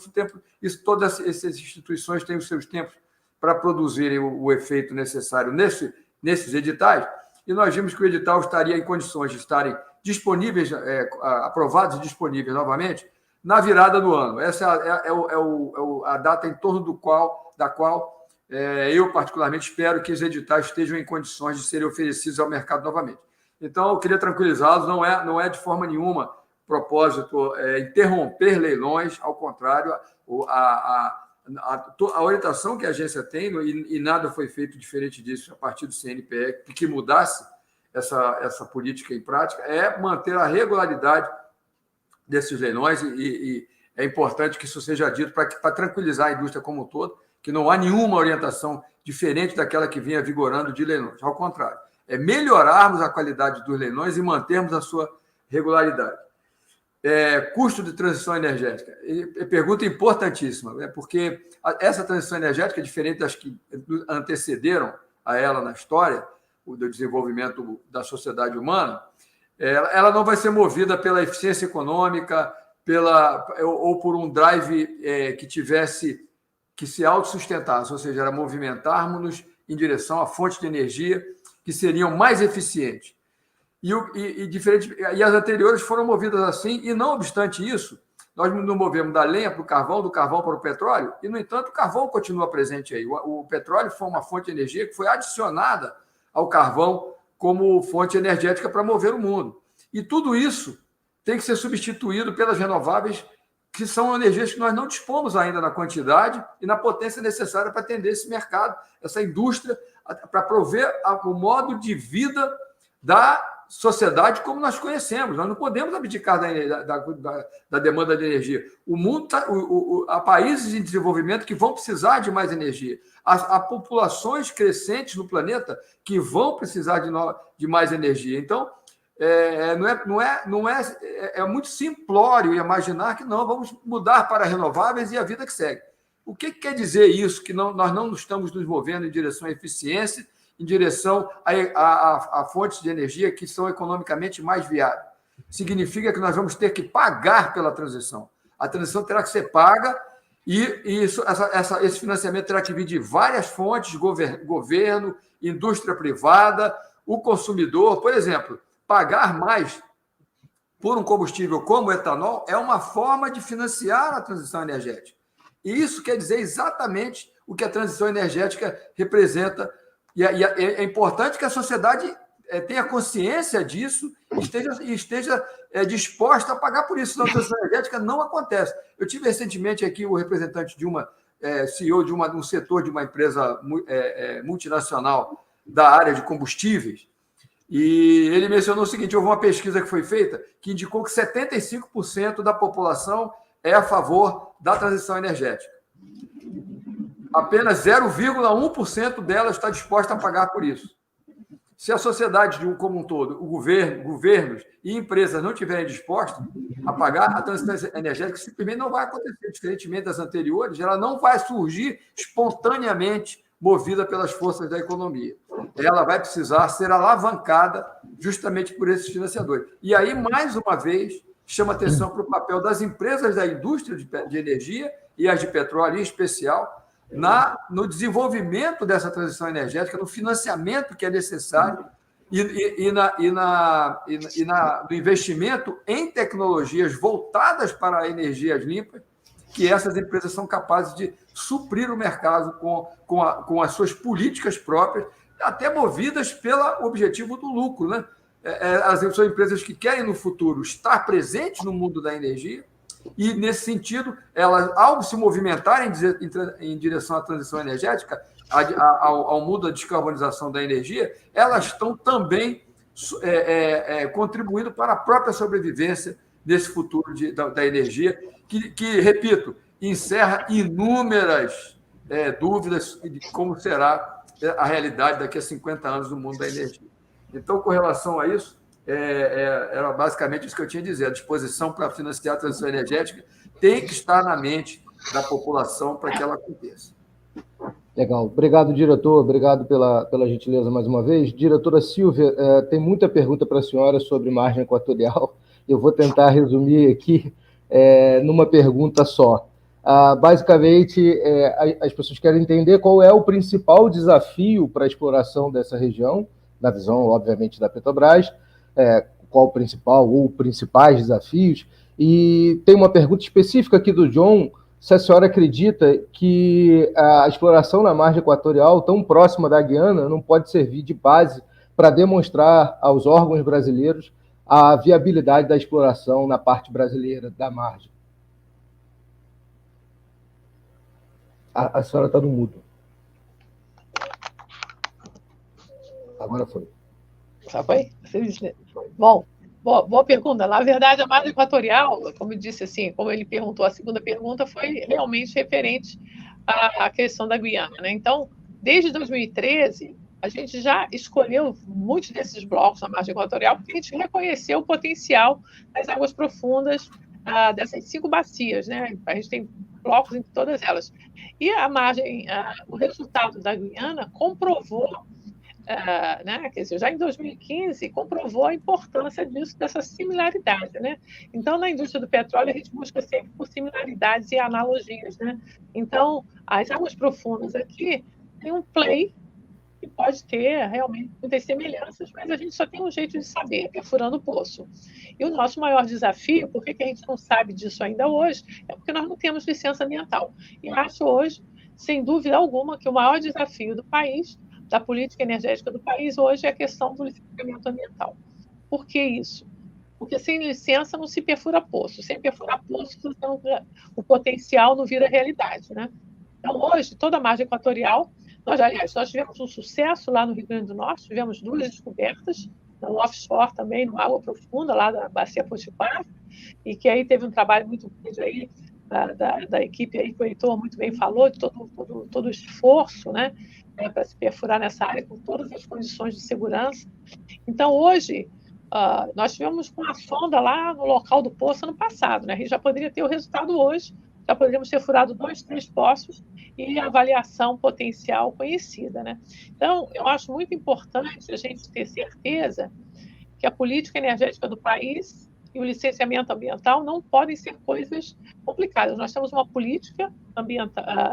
todas essas instituições têm os seus tempos para produzirem o efeito necessário nesses editais, e nós vimos que o edital estaria em condições de estarem disponíveis, aprovados e disponíveis novamente, na virada do ano. Essa é a data em torno da qual eu, particularmente, espero que os editais estejam em condições de serem oferecidos ao mercado novamente. Então, eu queria tranquilizá-los, não é de forma nenhuma propósito interromper leilões, ao contrário, a orientação que a agência tem, e nada foi feito diferente disso a partir do CNPE, que mudasse essa política em prática, é manter a regularidade desses leilões, e é importante que isso seja dito para tranquilizar a indústria como um todo, que não há nenhuma orientação diferente daquela que vinha vigorando de leilões. Ao contrário, é melhorarmos a qualidade dos leilões e mantermos a sua regularidade. Custo de transição energética. Pergunta importantíssima, porque essa transição energética, diferente das que antecederam a ela na história, do desenvolvimento da sociedade humana, ela não vai ser movida pela eficiência econômica ou por um drive que se autossustentasse, ou seja, era movimentarmos-nos em direção a fontes de energia que seriam mais eficientes. E as anteriores foram movidas assim, e não obstante isso, nós nos movemos da lenha para o carvão, do carvão para o petróleo, e, no entanto, o carvão continua presente aí. O petróleo foi uma fonte de energia que foi adicionada ao carvão como fonte energética para mover o mundo. E tudo isso tem que ser substituído pelas renováveis, que são energias que nós não dispomos ainda na quantidade e na potência necessária para atender esse mercado, essa indústria para prover o modo de vida da sociedade como nós conhecemos. Nós não podemos abdicar da demanda de energia. O mundo há países em desenvolvimento que vão precisar de mais energia. Há populações crescentes no planeta que vão precisar de mais energia. Então, é muito simplório imaginar que não, vamos mudar para renováveis e a vida que segue. O que quer dizer isso? Que nós não estamos nos movendo em direção à eficiência, em direção a fontes de energia que são economicamente mais viáveis. Significa que nós vamos ter que pagar pela transição. A transição terá que ser paga e esse financiamento terá que vir de várias fontes, governo, indústria privada, o consumidor. Por exemplo, pagar mais por um combustível como o etanol é uma forma de financiar a transição energética. E isso quer dizer exatamente o que a transição energética representa. E é importante que a sociedade tenha consciência disso e esteja disposta a pagar por isso, senão a transição energética não acontece. Eu tive recentemente aqui o representante de CEO de um setor de uma empresa multinacional da área de combustíveis, e ele mencionou o seguinte: houve uma pesquisa que foi feita que indicou que 75% da população é a favor da transição energética. Apenas 0,1% dela está disposta a pagar por isso. Se a sociedade como um todo, governos e empresas não estiverem dispostos a pagar, a transição energética simplesmente não vai acontecer. Diferentemente das anteriores, ela não vai surgir espontaneamente movida pelas forças da economia. Ela vai precisar ser alavancada justamente por esses financiadores. E aí, mais uma vez, chama atenção para o papel das empresas da indústria de energia e as de petróleo em especial, no desenvolvimento dessa transição energética, no financiamento que é necessário no investimento em tecnologias voltadas para energias limpas, que essas empresas são capazes de suprir o mercado com as suas políticas próprias, até movidas pelo objetivo do lucro, né? São empresas que querem, no futuro, estar presentes no mundo da energia e, nesse sentido, elas, ao se movimentarem em direção à transição energética, ao mundo da descarbonização da energia, elas estão também contribuindo para a própria sobrevivência desse futuro da energia, que, repito, encerra inúmeras dúvidas de como será a realidade daqui a 50 anos no mundo da energia. Então, com relação a isso, era basicamente isso que eu tinha a dizer. A disposição para financiar a transição energética tem que estar na mente da população para que ela aconteça. Legal. Obrigado, diretor. Obrigado pela gentileza mais uma vez. Diretora Silvia, tem muita pergunta para a senhora sobre margem equatorial. Eu vou tentar resumir aqui numa pergunta só. Basicamente, as pessoas querem entender qual é o principal desafio para a exploração dessa região, na visão, obviamente, da Petrobras, qual o principal ou principais desafios. E tem uma pergunta específica aqui do John, se a senhora acredita que a exploração na margem equatorial, tão próxima da Guiana, não pode servir de base para demonstrar aos órgãos brasileiros a viabilidade da exploração na parte brasileira da margem. A senhora está no mudo. Agora foi. Já foi? Bom, boa pergunta. Na verdade, a margem equatorial, como eu disse assim, como ele perguntou, a segunda pergunta foi realmente referente à questão da Guiana, né? Então, desde 2013, a gente já escolheu muitos desses blocos na margem equatorial porque a gente reconheceu o potencial das águas profundas dessas 5 bacias, né? A gente tem blocos em todas elas. E a margem, o resultado da Guiana comprovou, né? Quer dizer, já em 2015 comprovou a importância disso, dessa similaridade, né? Então, na indústria do petróleo, a gente busca sempre por similaridades e analogias, né? Então, as águas profundas aqui tem um play que pode ter realmente muitas semelhanças, mas a gente só tem um jeito de saber, que é furando o poço. E o nosso maior desafio, por que a gente não sabe disso ainda hoje, é porque nós não temos licença ambiental. E acho hoje, sem dúvida alguma, que o maior desafio do país, da política energética do país, hoje é a questão do licenciamento ambiental. Por que isso? Porque sem licença não se perfura poço. Sem perfurar poço, o potencial não vira realidade, né? Então, hoje, toda a margem equatorial, Nós tivemos um sucesso lá no Rio Grande do Norte, tivemos 2 descobertas, no offshore também, no água profunda, lá da Bacia Potiguar, e que aí teve um trabalho muito grande aí da equipe aí, que o Heitor muito bem falou, de todo o esforço, né, para se perfurar nessa área, com todas as condições de segurança. Então, hoje, nós tivemos uma sonda lá no local do poço ano passado, né? A gente já poderia ter o resultado hoje, já poderíamos ter furado 2, 3 poços e a avaliação potencial conhecida, né? Então, eu acho muito importante a gente ter certeza que a política energética do país e o licenciamento ambiental não podem ser coisas complicadas. Nós temos uma política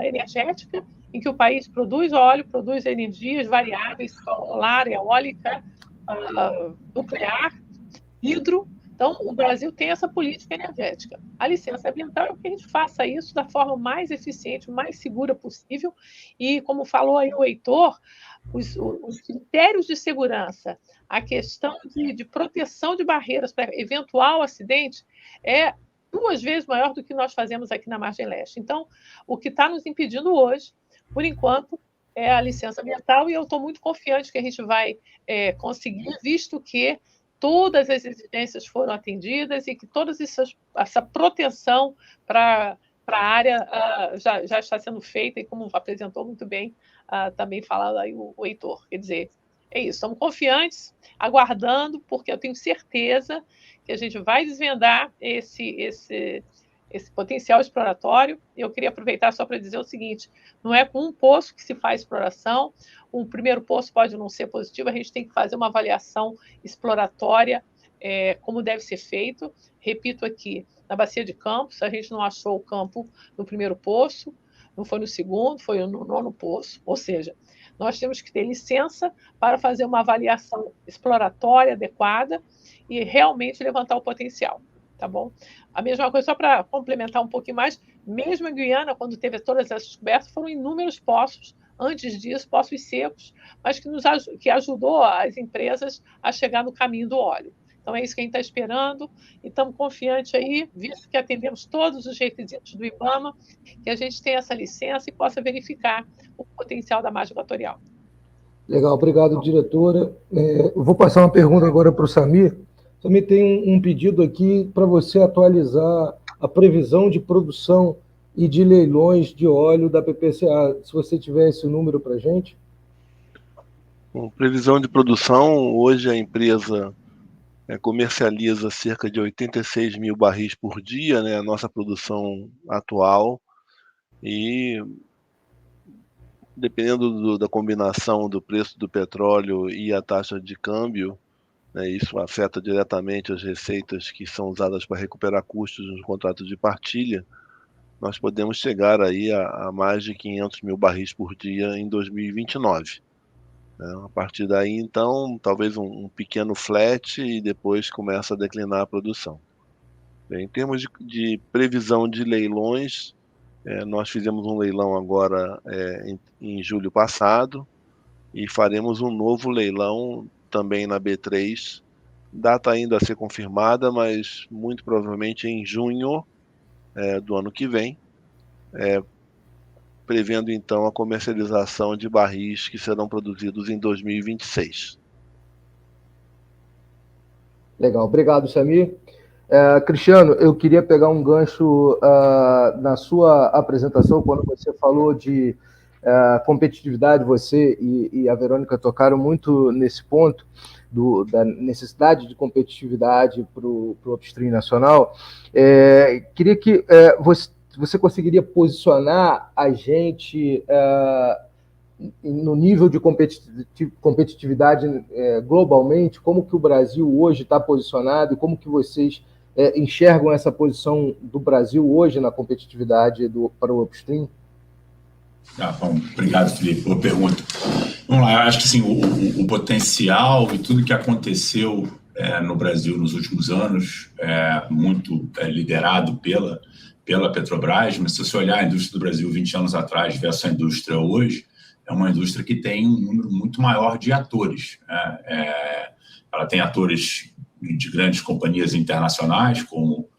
energética em que o país produz óleo, produz energias variáveis, solar, eólica, nuclear, hidro. Então, o Brasil tem essa política energética. A licença ambiental é que a gente faça isso da forma mais eficiente, mais segura possível. E, como falou aí o Heitor, os critérios de segurança, a questão de proteção de barreiras para eventual acidente é 2 vezes maior do que nós fazemos aqui na Margem Leste. Então, o que está nos impedindo hoje, por enquanto, é a licença ambiental, e eu estou muito confiante que a gente vai conseguir, visto que todas as exigências foram atendidas e que toda essa proteção para a área já está sendo feita, e como apresentou muito bem, também falado aí o Heitor. Quer dizer, é isso, estamos confiantes, aguardando, porque eu tenho certeza que a gente vai desvendar esse potencial exploratório. Eu queria aproveitar só para dizer o seguinte: não é com um poço que se faz exploração, o primeiro poço pode não ser positivo, a gente tem que fazer uma avaliação exploratória, como deve ser feito. Repito aqui, na Bacia de Campos, a gente não achou o campo no primeiro poço, não foi no segundo, foi no 9º poço, ou seja, nós temos que ter licença para fazer uma avaliação exploratória adequada e realmente levantar o potencial. Tá bom? A mesma coisa, só para complementar um pouquinho mais, mesmo em Guiana, quando teve todas essas descobertas, foram inúmeros poços, antes disso, poços secos, mas que ajudou as empresas a chegar no caminho do óleo. Então, é isso que a gente está esperando, e estamos confiantes aí, visto que atendemos todos os requisitos do IBAMA, que a gente tenha essa licença e possa verificar o potencial da margem equatorial. Legal, obrigado, diretora. Eu vou passar uma pergunta agora para o Samir. Também tem um pedido aqui para você atualizar a previsão de produção e de leilões de óleo da PPCA. Se você tiver esse número para a gente. Bom, previsão de produção, hoje a empresa comercializa cerca de 86 mil barris por dia, né, a nossa produção atual, e dependendo da combinação do preço do petróleo e a taxa de câmbio, isso afeta diretamente as receitas que são usadas para recuperar custos nos contratos de partilha. Nós podemos chegar aí a mais de 500 mil barris por dia em 2029. A partir daí, então, talvez um pequeno flat e depois começa a declinar a produção. Em termos de previsão de leilões, nós fizemos um leilão agora em julho passado e faremos um novo leilão também na B3, data ainda a ser confirmada, mas muito provavelmente em junho do ano que vem, prevendo então a comercialização de barris que serão produzidos em 2026. Legal, obrigado, Samir. Cristiano, eu queria pegar um gancho na sua apresentação, quando você falou de competitividade, você e a Verônica tocaram muito nesse ponto da necessidade de competitividade para o upstream nacional. Queria que você conseguiria posicionar a gente no nível de competitividade globalmente, como que o Brasil hoje está posicionado e como que vocês enxergam essa posição do Brasil hoje na competitividade para o upstream? Bom, obrigado, Felipe, pela pergunta. Vamos lá, eu acho que sim, o potencial e tudo que aconteceu no Brasil nos últimos anos muito liderado pela Petrobras, mas se você olhar a indústria do Brasil 20 anos atrás versus a indústria hoje, é uma indústria que tem um número muito maior de atores. Ela tem atores de grandes companhias internacionais, como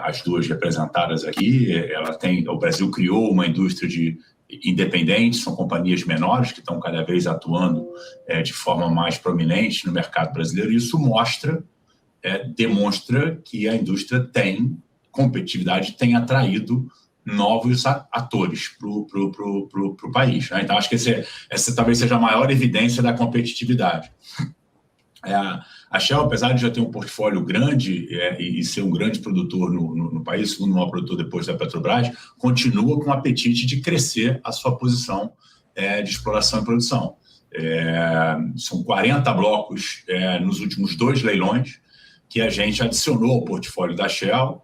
as duas representadas aqui. O Brasil criou uma indústria de independentes, são companhias menores que estão cada vez atuando de forma mais prominente no mercado brasileiro. Isso demonstra que a indústria tem competitividade, tem atraído novos atores para o país, né? Então, acho que essa talvez seja a maior evidência da competitividade. A Shell, apesar de já ter um portfólio grande e ser um grande produtor no país, segundo o maior produtor depois da Petrobras, continua com o apetite de crescer a sua posição de exploração e produção. São 40 blocos nos últimos 2 leilões que a gente adicionou ao portfólio da Shell,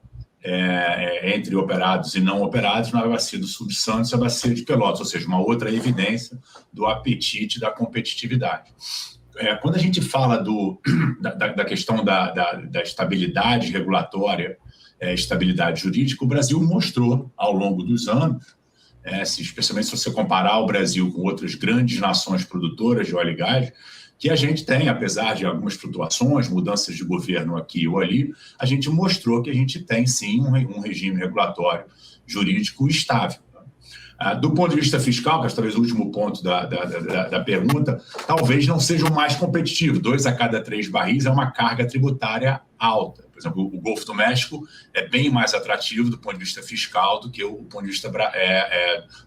entre operados e não operados, na bacia do Subsantos e a bacia de Pelotas, ou seja, uma outra evidência do apetite da competitividade. Quando a gente fala da questão da estabilidade regulatória, estabilidade jurídica, o Brasil mostrou ao longo dos anos, especialmente se você comparar o Brasil com outras grandes nações produtoras de óleo e gás, que a gente tem, apesar de algumas flutuações, mudanças de governo aqui ou ali, a gente mostrou que a gente tem, sim, um regime regulatório jurídico estável. Do ponto de vista fiscal, que é talvez o último ponto da pergunta, talvez não seja o mais competitivo. 2 a cada 3 barris é uma carga tributária alta. Por exemplo, o Golfo do México é bem mais atrativo do ponto de vista fiscal do que o ponto de vista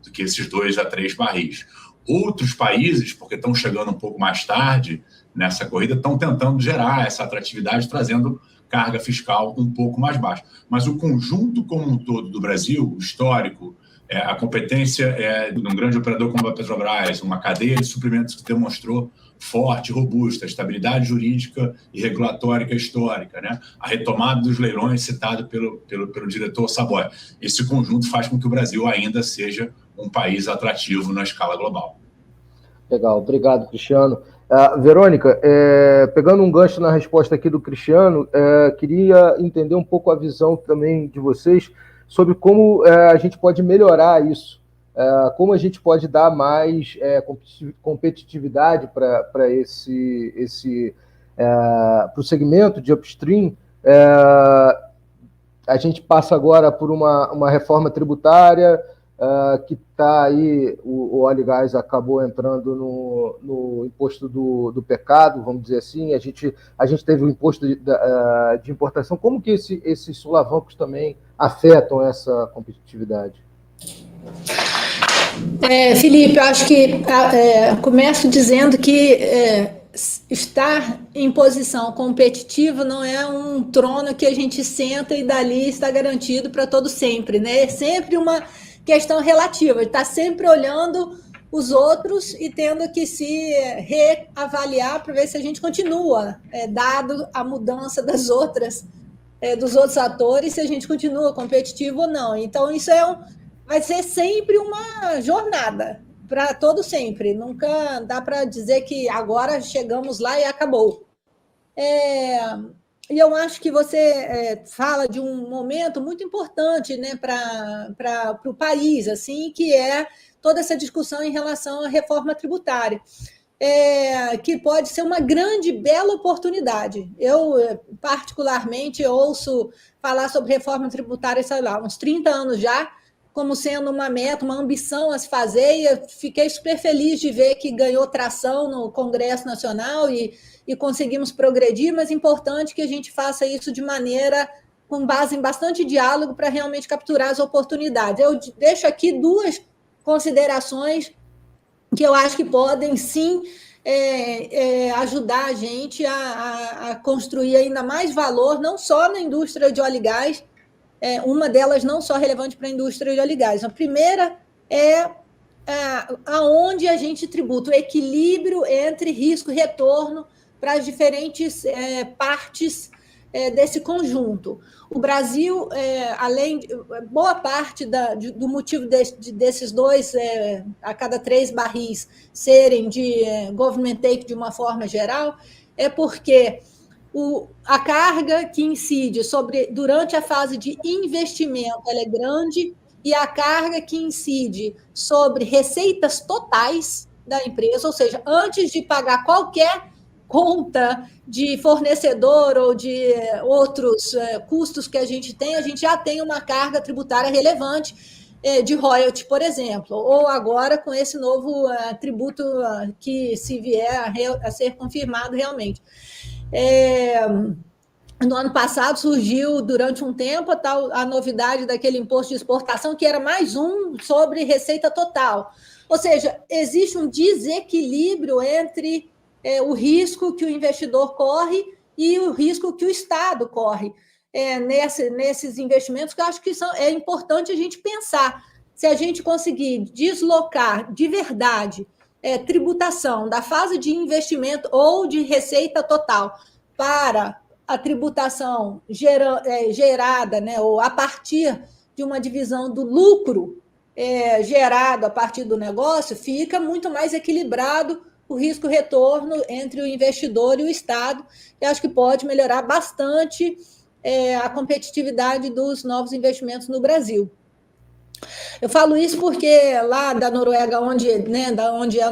do que esses 2 a 3 barris. Outros países, porque estão chegando um pouco mais tarde nessa corrida, estão tentando gerar essa atratividade, trazendo carga fiscal um pouco mais baixa. Mas o conjunto como um todo do Brasil, o histórico, a competência de um grande operador como a Petrobras, uma cadeia de suprimentos que demonstrou forte, robusta, estabilidade jurídica e regulatória histórica, né? A retomada dos leilões citado pelo diretor Saboia. Esse conjunto faz com que o Brasil ainda seja um país atrativo na escala global. Legal, obrigado, Cristiano. Verônica, pegando um gancho na resposta aqui do Cristiano, queria entender um pouco a visão também de vocês sobre como a gente pode melhorar isso, como a gente pode dar mais competitividade para o segmento de upstream. A gente passa agora por uma reforma tributária que está aí, o óleo e gás acabou entrando no imposto do pecado, vamos dizer assim. A gente teve o imposto de importação. Como que esses solavancos também afetam essa competitividade? Felipe, eu acho que começo dizendo que estar em posição competitiva não é um trono que a gente senta e dali está garantido para todo sempre, né? É sempre uma questão relativa, está sempre olhando os outros e tendo que se reavaliar para ver se a gente continua, dado a mudança dos outros atores, se a gente continua competitivo ou não. Então, isso vai ser sempre uma jornada, para todo sempre. Nunca dá para dizer que agora chegamos lá e acabou. E eu acho que você fala de um momento muito importante, né, para o país, assim, que é toda essa discussão em relação à reforma tributária, que pode ser uma grande, bela oportunidade. Eu, particularmente, ouço falar sobre reforma tributária, sei lá, uns 30 anos já, como sendo uma meta, uma ambição a se fazer, e eu fiquei super feliz de ver que ganhou tração no Congresso Nacional e conseguimos progredir, mas é importante que a gente faça isso de maneira com base em bastante diálogo para realmente capturar as oportunidades. Eu deixo aqui 2 considerações que eu acho que podem, sim, ajudar a gente a construir ainda mais valor, não só na indústria de óleo e gás, uma delas não só relevante para a indústria de óleo e gás. A primeira é aonde a gente tributa, o equilíbrio entre risco e retorno para as diferentes partes desse conjunto. O Brasil, além de boa parte do motivo desses 2 a cada 3 barris serem de government take de uma forma geral, é porque a carga que incide durante a fase de investimento ela é grande, e a carga que incide sobre receitas totais da empresa, ou seja, antes de pagar qualquer conta de fornecedor ou de outros custos que a gente já tem uma carga tributária relevante. de royalty, por exemplo, ou agora com esse novo tributo que, se vier a ser confirmado realmente. No ano passado surgiu, durante um tempo, a novidade daquele imposto de exportação, que era mais um sobre receita total. Ou seja, existe um desequilíbrio entre o risco que o investidor corre e o risco que o Estado corre nesses investimentos, que eu acho que é importante a gente pensar. Se a gente conseguir deslocar de verdade tributação da fase de investimento ou de receita total para a tributação gerada, né, ou a partir de uma divisão do lucro gerado a partir do negócio, fica muito mais equilibrado o risco-retorno entre o investidor e o Estado, e acho que pode melhorar bastante a competitividade dos novos investimentos no Brasil. Eu falo isso porque lá da Noruega, onde é a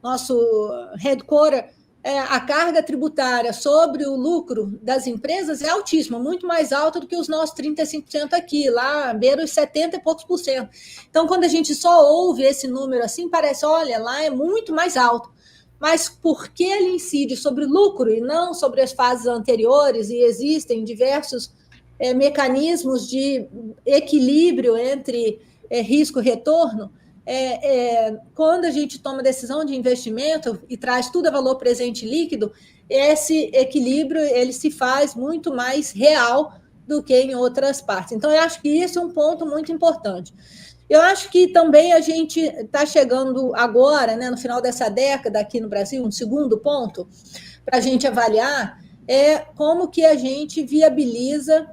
nosso headquarter, a carga tributária sobre o lucro das empresas é altíssima, muito mais alta do que os nossos 35% aqui, lá beira os 70 e poucos por cento. Então, quando a gente só ouve esse número assim, parece, olha, lá é muito mais alto. Mas porque ele incide sobre o lucro e não sobre as fases anteriores, e existem diversos mecanismos de equilíbrio entre risco e retorno, quando a gente toma decisão de investimento e traz tudo a valor presente líquido, esse equilíbrio ele se faz muito mais real do que em outras partes. Então, eu acho que isso é um ponto muito importante. Eu acho que também a gente está chegando agora, né, no final dessa década aqui no Brasil, um segundo ponto para a gente avaliar é como que a gente viabiliza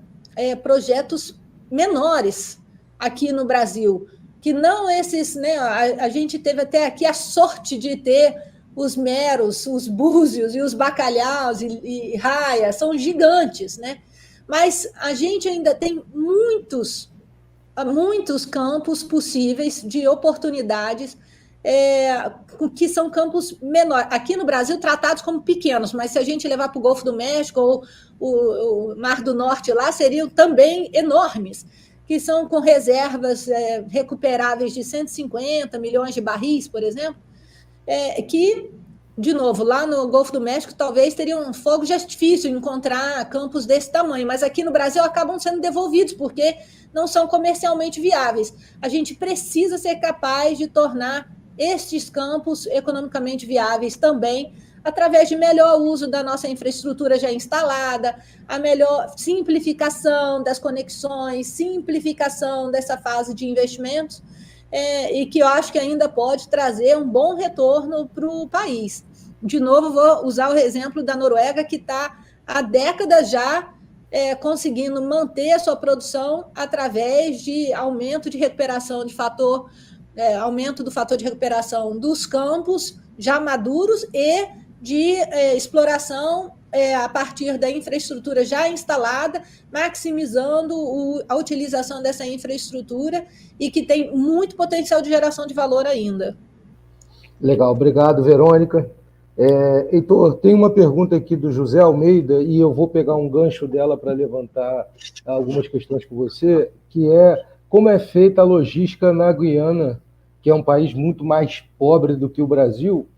projetos menores aqui no Brasil, que não esses, né, a gente teve até aqui a sorte de ter os meros, os búzios e os bacalhaus e raias, são gigantes, né? Mas a gente ainda tem muitos campos possíveis de oportunidades que são campos menores. Aqui no Brasil, tratados como pequenos, mas se a gente levar para o Golfo do México ou o Mar do Norte lá, seriam também enormes, que são com reservas recuperáveis de 150 milhões de barris, por exemplo, que, de novo, lá no Golfo do México, talvez teria um fogo de artifício encontrar campos desse tamanho, mas aqui no Brasil acabam sendo devolvidos, porque não são comercialmente viáveis. A gente precisa ser capaz de tornar estes campos economicamente viáveis também, através de melhor uso da nossa infraestrutura já instalada, a melhor simplificação das conexões, simplificação dessa fase de investimentos, e que eu acho que ainda pode trazer um bom retorno para o país. De novo, vou usar o exemplo da Noruega, que está há décadas já conseguindo manter a sua produção através de aumento de recuperação de aumento do fator de recuperação dos campos já maduros e de exploração a partir da infraestrutura já instalada, maximizando a utilização dessa infraestrutura e que tem muito potencial de geração de valor ainda. Legal, obrigado, Verônica. Heitor, tem uma pergunta aqui do José Almeida, e eu vou pegar um gancho dela para levantar algumas questões com você, que é como é feita a logística na Guiana, que é um país muito mais pobre do que o Brasil.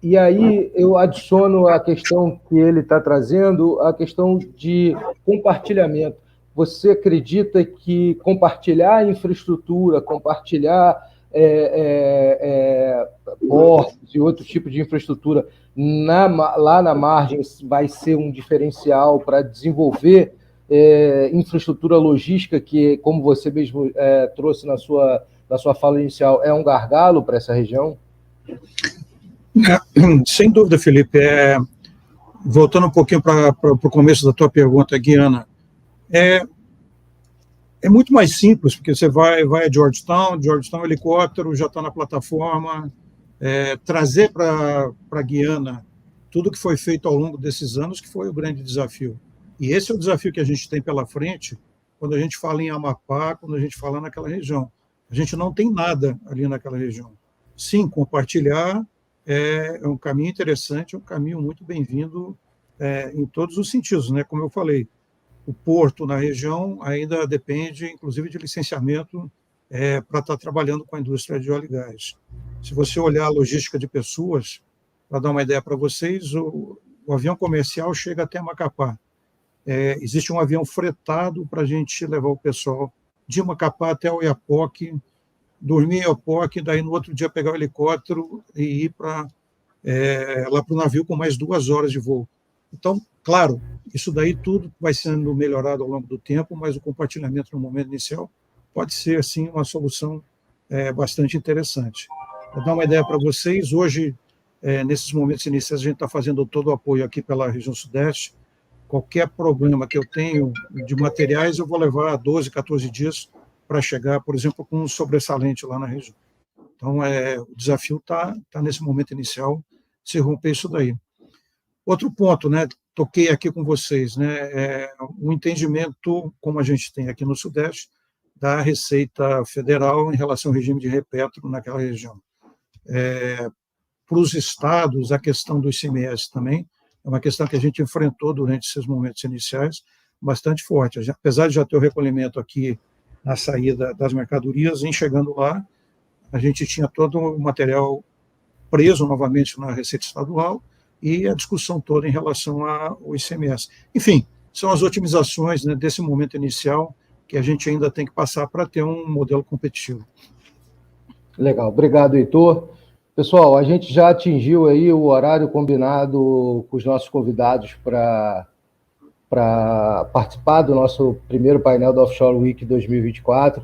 E aí eu adiciono a questão que ele está trazendo, a questão de compartilhamento. Você acredita que compartilhar a infraestrutura, compartilhar portos e outro tipo de infraestrutura lá na margem vai ser um diferencial para desenvolver infraestrutura logística, que, como você mesmo trouxe na sua fala inicial, é um gargalo para essa região? Sem dúvida, Felipe. Voltando um pouquinho para o começo da tua pergunta, Guiana, é muito mais simples, porque você vai a Georgetown, helicóptero, já está na plataforma, trazer para Guiana tudo que foi feito ao longo desses anos, que foi o grande desafio. E esse é o desafio que a gente tem pela frente, quando a gente fala em Amapá, quando a gente fala naquela região. A gente não tem nada ali naquela região. Sim, compartilhar é um caminho interessante, é um caminho muito bem-vindo em todos os sentidos, né? Como eu falei, o porto na região ainda depende, inclusive, de licenciamento para estar trabalhando com a indústria de óleo e gás. Se você olhar a logística de pessoas, para dar uma ideia para vocês, o avião comercial chega até Macapá. Existe um avião fretado para a gente levar o pessoal de Macapá até Oiapoque, dormir em Oiapoque, daí no outro dia pegar o helicóptero e ir lá para o navio com mais 2 horas de voo. Então, claro, isso daí tudo vai sendo melhorado ao longo do tempo, mas o compartilhamento no momento inicial pode ser, assim, uma solução bastante interessante. Vou dar uma ideia para vocês, hoje, nesses momentos iniciais, a gente está fazendo todo o apoio aqui pela região Sudeste. Qualquer problema que eu tenho de materiais, eu vou levar 12, 14 dias para chegar, por exemplo, com um sobressalente lá na região. Então, o desafio está nesse momento inicial, se romper isso daí. Outro ponto, né, toquei aqui com vocês, né, um entendimento, como a gente tem aqui no Sudeste, da Receita Federal em relação ao regime de repetro naquela região. Para os estados, a questão do ICMS também é uma questão que a gente enfrentou durante esses momentos iniciais, bastante forte. Apesar de já ter o recolhimento aqui na saída das mercadorias, em chegando lá, a gente tinha todo o material preso novamente na Receita Estadual e a discussão toda em relação ao ICMS. Enfim, são as otimizações, né, desse momento inicial que a gente ainda tem que passar para ter um modelo competitivo. Legal, obrigado, Heitor. Pessoal, a gente já atingiu aí o horário combinado com os nossos convidados para participar do nosso primeiro painel da Offshore Week 2024.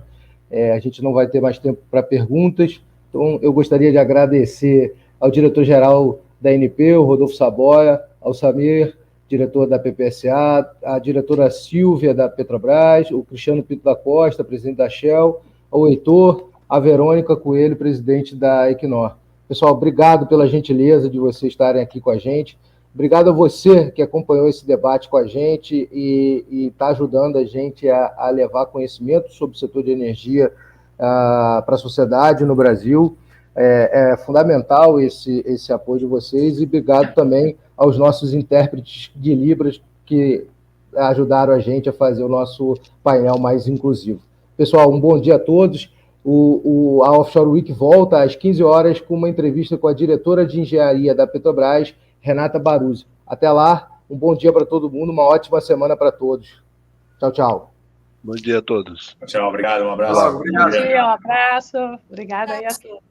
A gente não vai ter mais tempo para perguntas, então eu gostaria de agradecer ao diretor-geral da ANP, o Rodolfo Saboia, ao Samir, diretor da PPSA, a diretora Silvia, da Petrobras, o Cristiano Pinto da Costa, presidente da Shell, ao Heitor, a Verônica Coelho, presidente da Equinor. Pessoal, obrigado pela gentileza de vocês estarem aqui com a gente. Obrigado a você que acompanhou esse debate com a gente e está ajudando a gente a levar conhecimento sobre o setor de energia para a sociedade no Brasil. É fundamental esse apoio de vocês e obrigado também aos nossos intérpretes de Libras que ajudaram a gente a fazer o nosso painel mais inclusivo. Pessoal, um bom dia a todos. A Offshore Week volta às 15 horas com uma entrevista com a diretora de engenharia da Petrobras, Renata Baruzzi. Até lá, um bom dia para todo mundo, uma ótima semana para todos. Tchau, tchau. Bom dia a todos. Tchau, obrigado, um abraço. Bom dia, um abraço. Obrigada aí a todos.